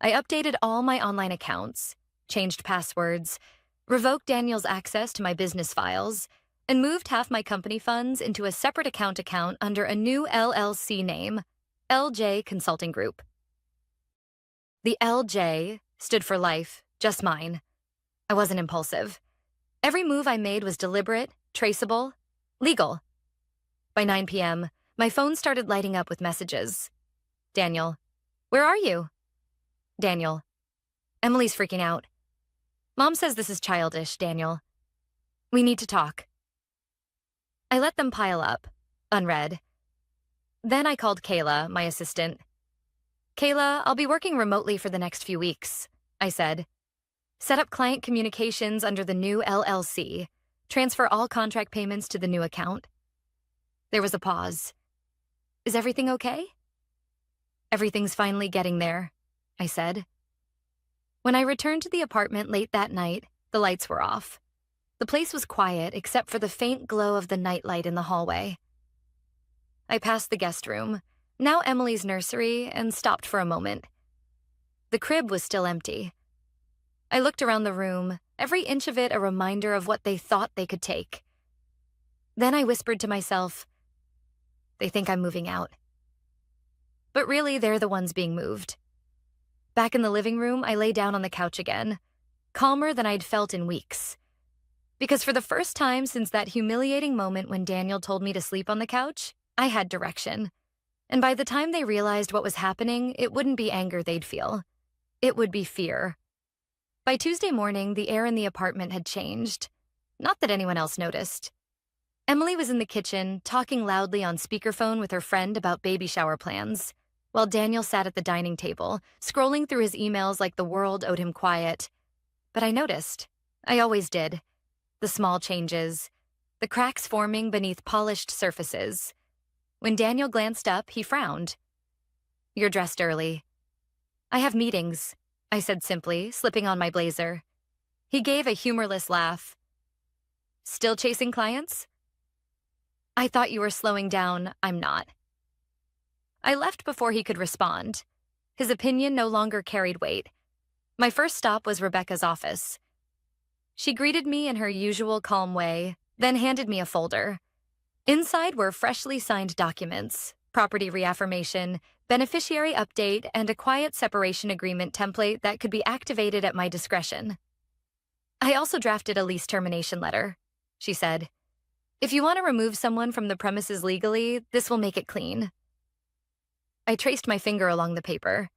I updated all my online accounts, changed passwords, revoked Daniel's access to my business files, and moved half my company funds into a separate account under a new LLC name, LJ Consulting Group. The LJ stood for life, just mine. I wasn't impulsive. Every move I made was deliberate, traceable, legal. By 9 p.m., my phone started lighting up with messages. "Daniel, where are you?" "Daniel, Emily's freaking out. Mom says this is childish, Daniel. We need to talk." I let them pile up, unread. Then I called Kayla, my assistant. "Kayla, I'll be working remotely for the next few weeks," I said. "Set up client communications under the new LLC. Transfer all contract payments to the new account." There was a pause. "Is everything okay?" "Everything's finally getting there," I said. When I returned to the apartment late that night, the lights were off. The place was quiet except for the faint glow of the nightlight in the hallway. I passed the guest room, now Emily's nursery, and stopped for a moment. The crib was still empty. I looked around the room, every inch of it a reminder of what they thought they could take. Then I whispered to myself, "They think I'm moving out." But really, they're the ones being moved. Back in the living room, I lay down on the couch again, calmer than I'd felt in weeks. Because for the first time since that humiliating moment when Daniel told me to sleep on the couch, I had direction. And by the time they realized what was happening, it wouldn't be anger they'd feel. It would be fear. By Tuesday morning, the air in the apartment had changed. Not that anyone else noticed. Emily was in the kitchen, talking loudly on speakerphone with her friend about baby shower plans, while Daniel sat at the dining table, scrolling through his emails like the world owed him quiet. But I noticed. I always did. The small changes, the cracks forming beneath polished surfaces. When Daniel glanced up, he frowned. "You're dressed early." "I have meetings," I said simply, slipping on my blazer. He gave a humorless laugh. "Still chasing clients?" "I thought you were slowing down. I'm not." I left before he could respond. His opinion no longer carried weight. My first stop was Rebecca's office. She greeted me in her usual calm way, then handed me a folder. Inside were freshly signed documents, property reaffirmation, beneficiary update, and a quiet separation agreement template that could be activated at my discretion. I also drafted a lease termination letter, she said. If you want to remove someone from the premises legally, this will make it clean. I traced my finger along the paper.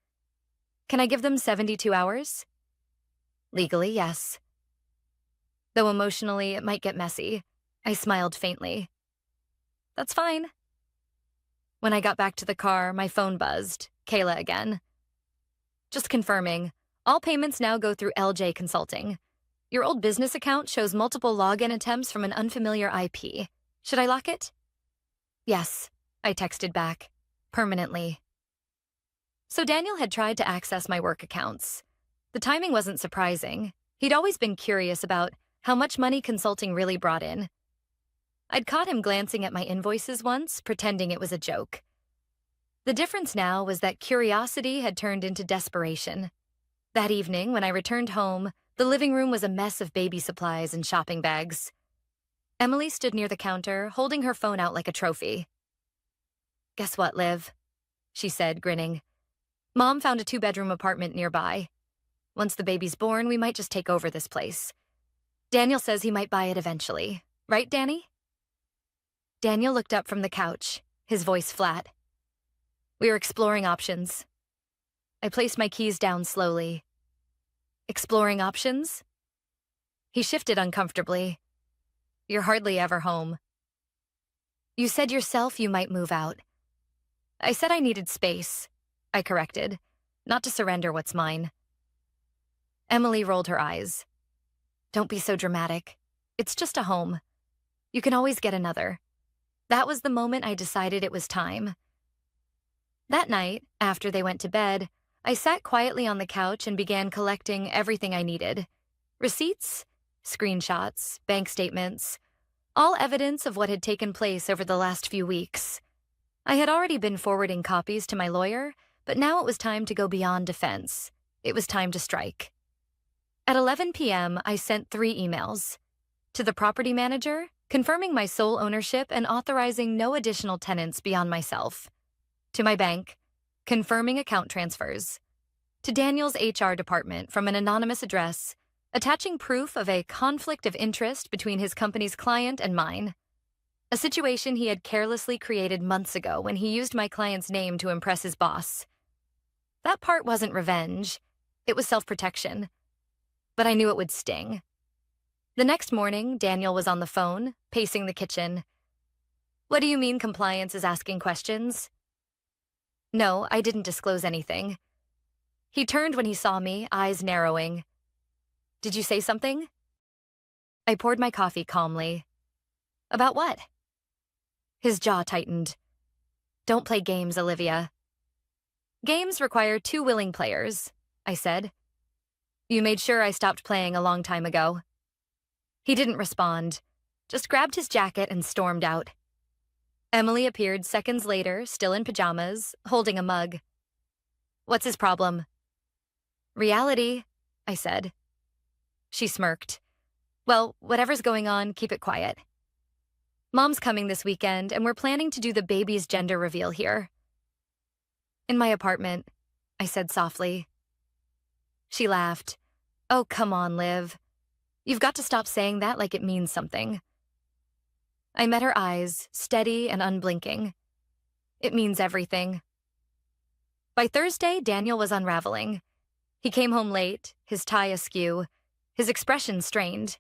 Can I give them 72 hours? Legally, yes. Though emotionally, it might get messy. I smiled faintly. That's fine. When I got back to the car, my phone buzzed. Kayla again. Just confirming. All payments now go through LJ Consulting. Your old business account shows multiple login attempts from an unfamiliar IP. Should I lock it? Yes, I texted back. Permanently. So Daniel had tried to access my work accounts. The timing wasn't surprising. He'd always been curious about how much money consulting really brought in. I'd caught him glancing at my invoices once, pretending it was a joke. The difference now was that curiosity had turned into desperation. That evening, when I returned home, the living room was a mess of baby supplies and shopping bags. Emily stood near the counter, holding her phone out like a trophy. Guess what, Liv? She said, grinning. Mom found a 2-bedroom apartment nearby. Once the baby's born, we might just take over this place. Daniel says he might buy it eventually. Right, Danny? Daniel looked up from the couch, his voice flat. We were exploring options. I placed my keys down slowly. Exploring options? He shifted uncomfortably. You're hardly ever home. You said yourself you might move out. I said I needed space, I corrected, not to surrender what's mine. Emily rolled her eyes. Don't be so dramatic. It's just a home. You can always get another. That was the moment I decided it was time. That night, after they went to bed, I sat quietly on the couch and began collecting everything I needed. Receipts, screenshots, bank statements, all evidence of what had taken place over the last few weeks. I had already been forwarding copies to my lawyer, but now it was time to go beyond defense. It was time to strike. At 11 p.m., I sent 3 emails. To the property manager, confirming my sole ownership and authorizing no additional tenants beyond myself. To my bank, confirming account transfers. To Daniel's HR department from an anonymous address, attaching proof of a conflict of interest between his company's client and mine. A situation he had carelessly created months ago when he used my client's name to impress his boss. That part wasn't revenge. It was self-protection. But I knew it would sting. The next morning, Daniel was on the phone, pacing the kitchen. What do you mean compliance is asking questions? No, I didn't disclose anything. He turned when he saw me, eyes narrowing. Did you say something? I poured my coffee calmly. About what? His jaw tightened. Don't play games, Olivia. Games require 2 willing players, I said. You made sure I stopped playing a long time ago. He didn't respond, just grabbed his jacket and stormed out. Emily appeared seconds later, still in pajamas, holding a mug. What's his problem? Reality, I said. She smirked. Well, whatever's going on, keep it quiet. Mom's coming this weekend, and we're planning to do the baby's gender reveal here. In my apartment, I said softly. She laughed. Oh, come on, Liv. You've got to stop saying that like it means something. I met her eyes, steady and unblinking. It means everything. By Thursday, Daniel was unraveling. He came home late, his tie askew, his expression strained.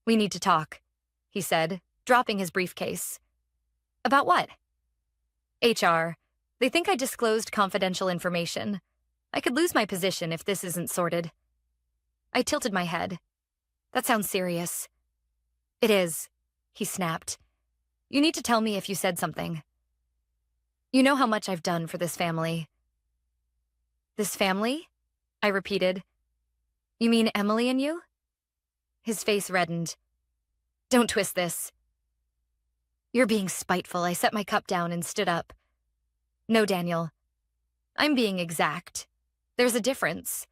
We need to talk, he said, dropping his briefcase. About what? HR. They think I disclosed confidential information. I could lose my position if this isn't sorted. I tilted my head. That sounds serious. It is, he snapped. You need to tell me if you said something. You know how much I've done for this family. This family? I repeated. You mean Emily and you? His face reddened. Don't twist this. You're being spiteful. I set my cup down and stood up. No, Daniel. I'm being exact. There's a difference.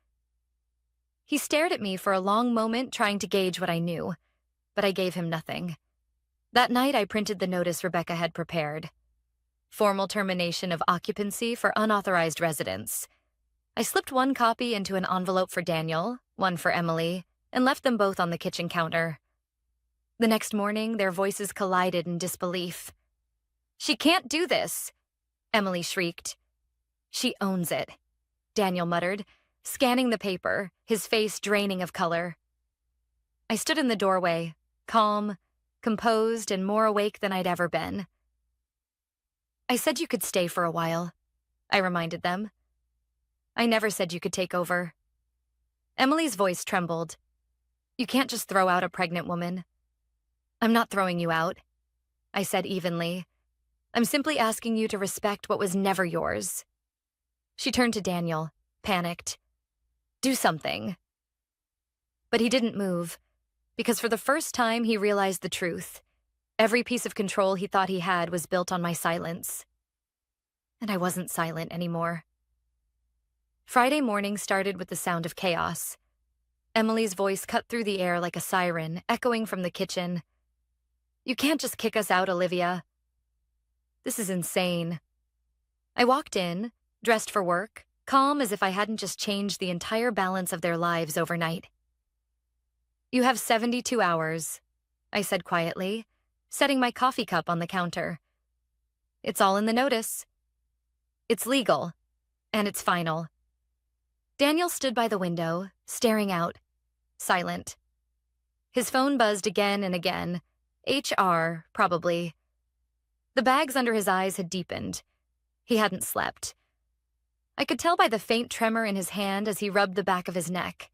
He stared at me for a long moment, trying to gauge what I knew, but I gave him nothing. That night, I printed the notice Rebecca had prepared. Formal termination of occupancy for unauthorized residents. I slipped one copy into an envelope for Daniel, one for Emily, and left them both on the kitchen counter. The next morning, their voices collided in disbelief. "She can't do this," Emily shrieked. "She owns it," Daniel muttered, scanning the paper, his face draining of color. I stood in the doorway, calm, composed, and more awake than I'd ever been. "I said you could stay for a while," I reminded them. "I never said you could take over." Emily's voice trembled. "You can't just throw out a pregnant woman." "I'm not throwing you out," I said evenly. "I'm simply asking you to respect what was never yours." She turned to Daniel, panicked. "Do something." But he didn't move, because for the first time he realized the truth. Every piece of control he thought he had was built on my silence. And I wasn't silent anymore. Friday morning started with the sound of chaos. Emily's voice cut through the air like a siren, echoing from the kitchen. "You can't just kick us out, Olivia." "This is insane." I walked in, dressed for work, calm as if I hadn't just changed the entire balance of their lives overnight. "You have 72 hours, I said quietly, setting my coffee cup on the counter. "It's all in the notice. It's legal, and it's final." Daniel stood by the window, staring out, silent. His phone buzzed again and again. HR, probably. The bags under his eyes had deepened. He hadn't slept. I could tell by the faint tremor in his hand as he rubbed the back of his neck.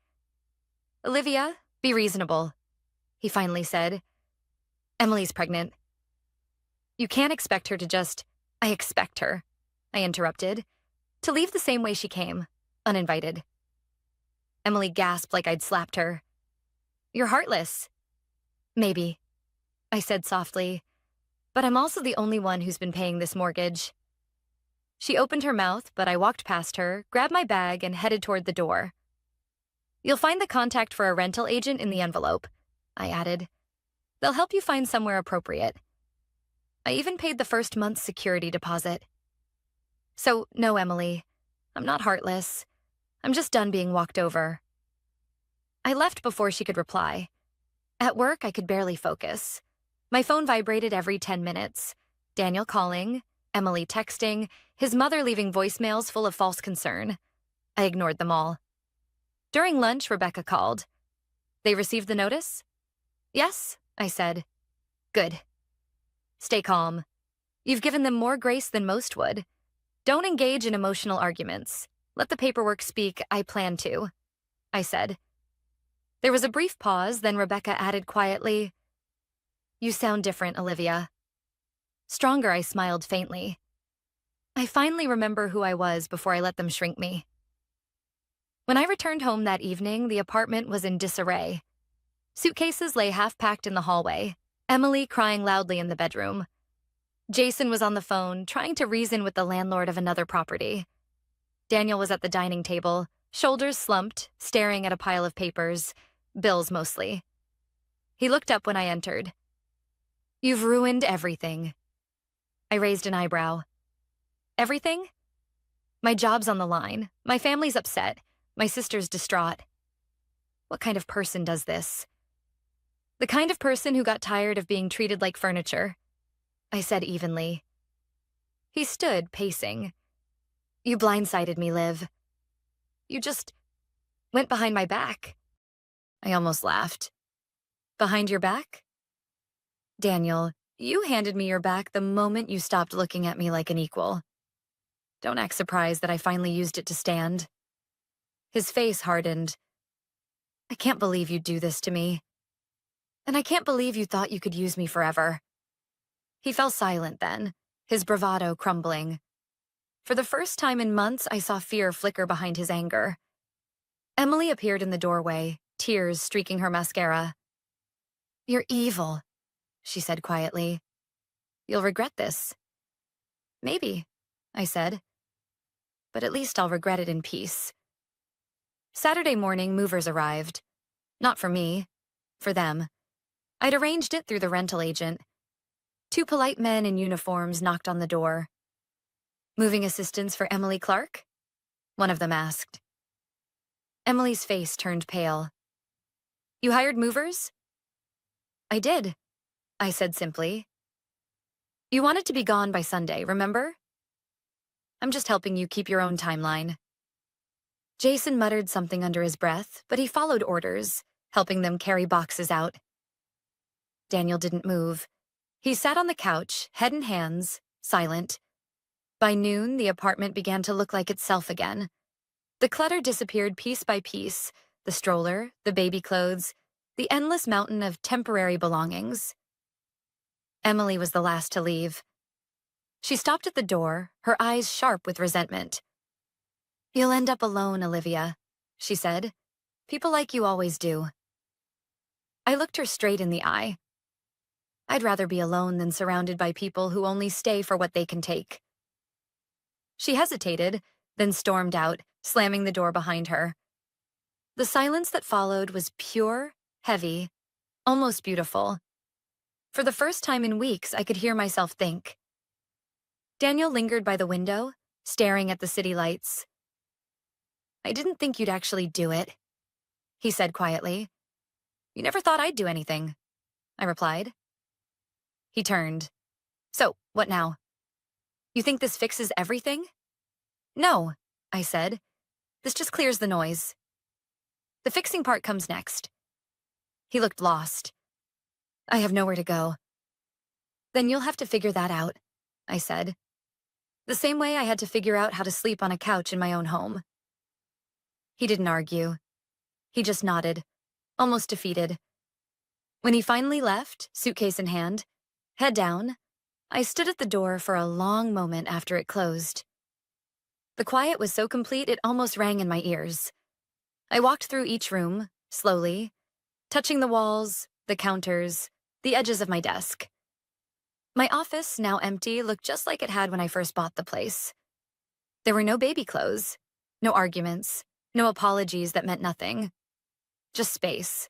"Olivia, be reasonable," he finally said. "Emily's pregnant." "You can't expect her to just—" "I expect her," I interrupted, "to leave the same way she came, uninvited." Emily gasped like I'd slapped her. "You're heartless." "Maybe," I said softly, "but I'm also the only one who's been paying this mortgage." She opened her mouth, but I walked past her, grabbed my bag, and headed toward the door. "You'll find the contact for a rental agent in the envelope," I added. "They'll help you find somewhere appropriate." I even paid the first month's security deposit. So, no, Emily, I'm not heartless. I'm just done being walked over. I left before she could reply. At work, I could barely focus. My phone vibrated every 10 minutes. Daniel calling, Emily texting, his mother leaving voicemails full of false concern. I ignored them all. During lunch, Rebecca called. "They received the notice?" "Yes," I said. "Good. Stay calm. You've given them more grace than most would. Don't engage in emotional arguments. Let the paperwork speak. I plan to," I said. There was a brief pause, then Rebecca added quietly, "You sound different, Olivia." Stronger, I smiled faintly. I finally remember who I was before I let them shrink me. When I returned home that evening, the apartment was in disarray. Suitcases lay half-packed in the hallway, Emily crying loudly in the bedroom. Jason was on the phone, trying to reason with the landlord of another property. Daniel was at the dining table, shoulders slumped, staring at a pile of papers, bills mostly. He looked up when I entered. "You've ruined everything." I raised an eyebrow. "Everything?" "My job's on the line. My family's upset. My sister's distraught." "What kind of person does this?" "The kind of person who got tired of being treated like furniture," I said evenly. He stood, pacing. "You blindsided me, Liv. You just went behind my back." I almost laughed. "Behind your back?" "Daniel, you handed me your back the moment you stopped looking at me like an equal. Don't act surprised that I finally used it to stand." His face hardened. "I can't believe you'd do this to me. And I can't believe you thought you could use me forever." He fell silent then, his bravado crumbling. For the first time in months, I saw fear flicker behind his anger. Emily appeared in the doorway, tears streaking her mascara. "You're evil," she said quietly. "You'll regret this." "Maybe," I said. But at least I'll regret it in peace. Saturday morning, movers arrived. Not for me. For them. I'd arranged it through the rental agent. Two polite men in uniforms knocked on the door. "Moving assistance for Emily Clark?" one of them asked. Emily's face turned pale. "You hired movers?" "I did," I said simply. "You wanted to be gone by Sunday, remember?" "I'm just helping you keep your own timeline." Jason muttered something under his breath, but he followed orders, helping them carry boxes out. Daniel didn't move. He sat on the couch, head in hands, silent. By noon, the apartment began to look like itself again. The clutter disappeared piece by piece, the stroller, the baby clothes, the endless mountain of temporary belongings. Emily was the last to leave. She stopped at the door, her eyes sharp with resentment. "You'll end up alone, Olivia," she said. "People like you always do." I looked her straight in the eye. I'd rather be alone than surrounded by people who only stay for what they can take. She hesitated, then stormed out, slamming the door behind her. The silence that followed was pure, heavy, almost beautiful. For the first time in weeks, I could hear myself think. Daniel lingered by the window, staring at the city lights. "I didn't think you'd actually do it," he said quietly. "You never thought I'd do anything," I replied. He turned. "So, what now? You think this fixes everything?" "No," I said. "This just clears the noise. The fixing part comes next." He looked lost. "I have nowhere to go." "Then you'll have to figure that out," I said. "The same way I had to figure out how to sleep on a couch in my own home." He didn't argue. He just nodded, almost defeated. When he finally left, suitcase in hand, head down, I stood at the door for a long moment after it closed. The quiet was so complete it almost rang in my ears. I walked through each room, slowly, touching the walls, the counters, the edges of my desk. My office, now empty, looked just like it had when I first bought the place. There were no baby clothes, no arguments, no apologies that meant nothing. Just space.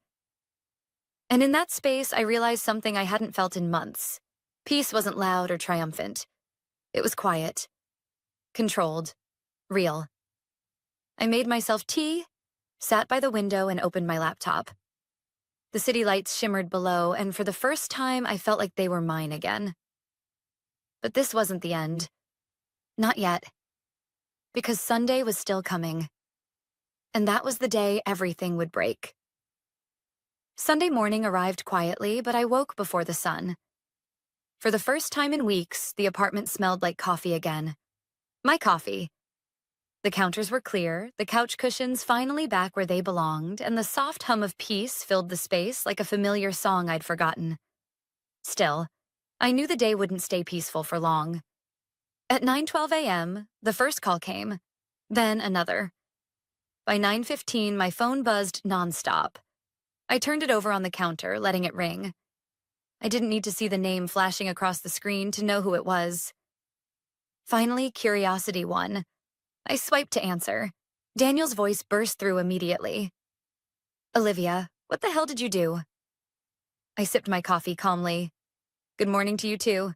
And in that space, I realized something I hadn't felt in months. Peace wasn't loud or triumphant. It was quiet, controlled, real. I made myself tea, sat by the window, and opened my laptop. The city lights shimmered below, and for the first time, I felt like they were mine again. But this wasn't the end. Not yet. Because Sunday was still coming. And that was the day everything would break. Sunday morning arrived quietly, but I woke before the sun. For the first time in weeks, the apartment smelled like coffee again. My coffee. The counters were clear, the couch cushions finally back where they belonged, and the soft hum of peace filled the space like a familiar song I'd forgotten. Still, I knew the day wouldn't stay peaceful for long. At 9:12 a.m., the first call came, then another. By 9:15, my phone buzzed nonstop. I turned it over on the counter, letting it ring. I didn't need to see the name flashing across the screen to know who it was. Finally, curiosity won. I swiped to answer. Daniel's voice burst through immediately. "Olivia, what the hell did you do?" I sipped my coffee calmly. "Good morning to you too."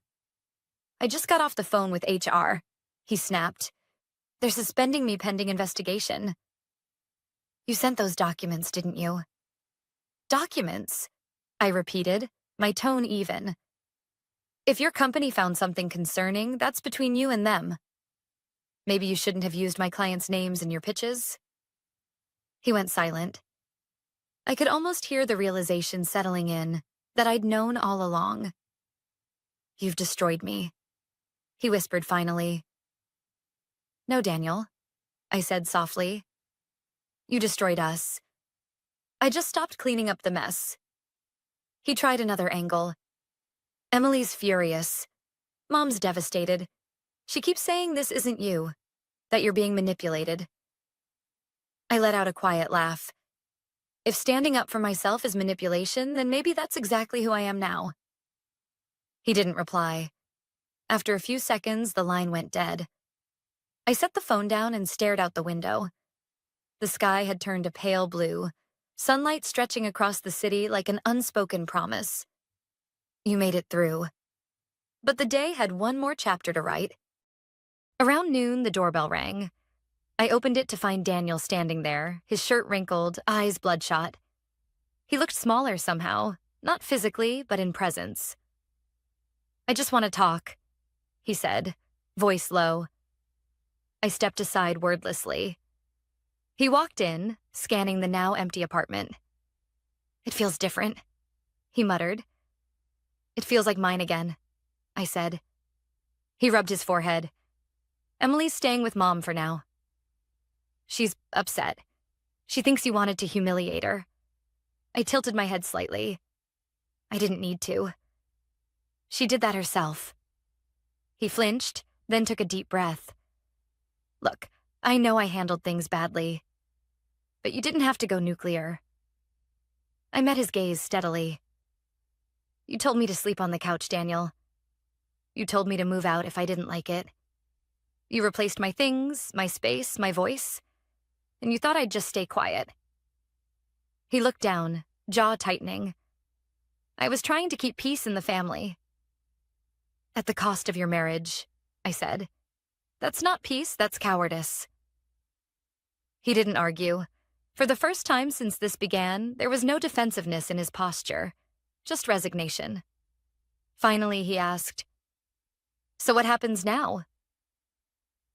"I just got off the phone with HR," he snapped. "They're suspending me pending investigation." "You sent those documents, didn't you?" "Documents?" I repeated, my tone even. "If your company found something concerning, that's between you and them. Maybe you shouldn't have used my clients' names in your pitches." He went silent. I could almost hear the realization settling in that I'd known all along. "You've destroyed me," he whispered finally. "No, Daniel," I said softly. "You destroyed us. I just stopped cleaning up the mess." He tried another angle. "Emily's furious. Mom's devastated. She keeps saying this isn't you, that you're being manipulated." I let out a quiet laugh. If standing up for myself is manipulation, then maybe that's exactly who I am now. He didn't reply. After a few seconds, the line went dead. I set the phone down and stared out the window. The sky had turned a pale blue, sunlight stretching across the city like an unspoken promise. You made it through. But the day had one more chapter to write. Around noon, the doorbell rang. I opened it to find Daniel standing there, his shirt wrinkled, eyes bloodshot. He looked smaller somehow, not physically, but in presence. "I just want to talk," he said, voice low. I stepped aside wordlessly. He walked in, scanning the now empty apartment. "It feels different," he muttered. "It feels like mine again," I said. He rubbed his forehead. "Emily's staying with Mom for now. She's upset. She thinks you wanted to humiliate her." I tilted my head slightly. I didn't need to. She did that herself. He flinched, then took a deep breath. "Look, I know I handled things badly, but you didn't have to go nuclear." I met his gaze steadily. "You told me to sleep on the couch, Daniel. You told me to move out if I didn't like it. You replaced my things, my space, my voice, and you thought I'd just stay quiet." He looked down, jaw tightening. "I was trying to keep peace in the family." "At the cost of your marriage," I said. "That's not peace, that's cowardice." He didn't argue. For the first time since this began, there was no defensiveness in his posture, just resignation. Finally, he asked, "So what happens now?"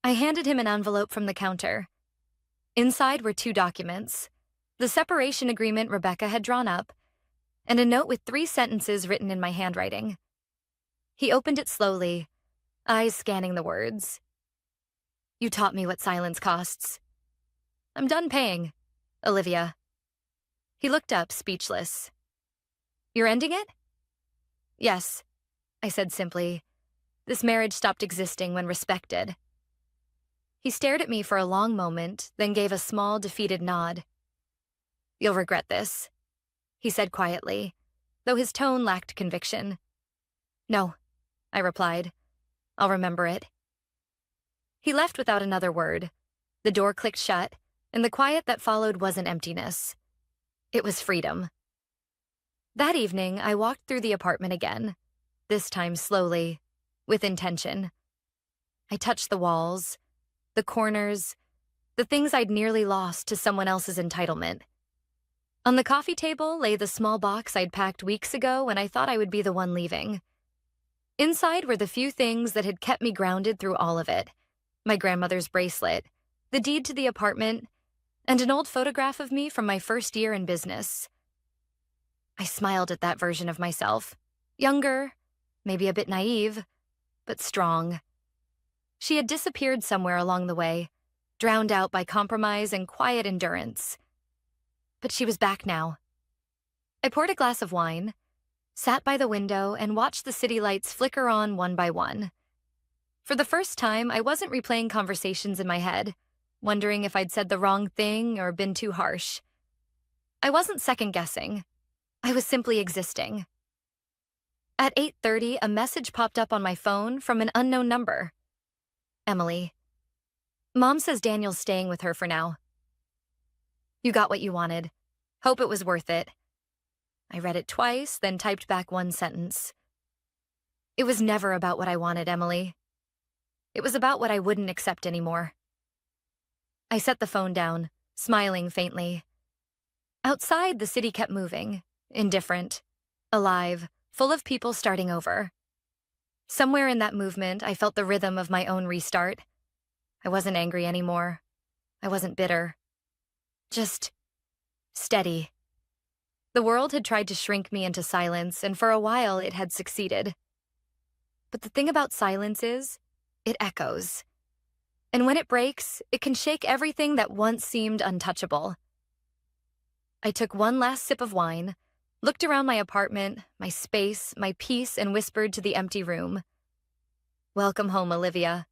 I handed him an envelope from the counter. Inside were 2 documents, the separation agreement Rebecca had drawn up, and a note with 3 sentences written in my handwriting. He opened it slowly, eyes scanning the words. "You taught me what silence costs. I'm done paying, Olivia." He looked up, speechless. "You're ending it?" "Yes," I said simply. "This marriage stopped existing when respected." He stared at me for a long moment, then gave a small, defeated nod. "You'll regret this," he said quietly, though his tone lacked conviction. "No," I replied. "I'll remember it." He left without another word. The door clicked shut, and the quiet that followed wasn't emptiness. It was freedom. That evening, I walked through the apartment again, this time slowly, with intention. I touched the walls, the corners, the things I'd nearly lost to someone else's entitlement. On the coffee table lay the small box I'd packed weeks ago when I thought I would be the one leaving. Inside were the few things that had kept me grounded through all of it: my grandmother's bracelet, the deed to the apartment, and an old photograph of me from my first year in business. I smiled at that version of myself, younger, maybe a bit naive, but strong. She had disappeared somewhere along the way, drowned out by compromise and quiet endurance. But she was back now. I poured a glass of wine, sat by the window, and watched the city lights flicker on one by one. For the first time, I wasn't replaying conversations in my head, wondering if I'd said the wrong thing or been too harsh. I wasn't second-guessing. I was simply existing. At 8:30, a message popped up on my phone from an unknown number. "Emily. Mom says Daniel's staying with her for now. You got what you wanted. Hope it was worth it." I read it twice, then typed back one sentence. "It was never about what I wanted, Emily. It was about what I wouldn't accept anymore." I set the phone down, smiling faintly. Outside, the city kept moving, indifferent, alive, full of people starting over. Somewhere in that movement, I felt the rhythm of my own restart. I wasn't angry anymore. I wasn't bitter. Just steady. The world had tried to shrink me into silence, and for a while it had succeeded. But the thing about silence is, it echoes. And when it breaks, it can shake everything that once seemed untouchable. I took one last sip of wine, looked around my apartment, my space, my peace, and whispered to the empty room, "Welcome home, Olivia.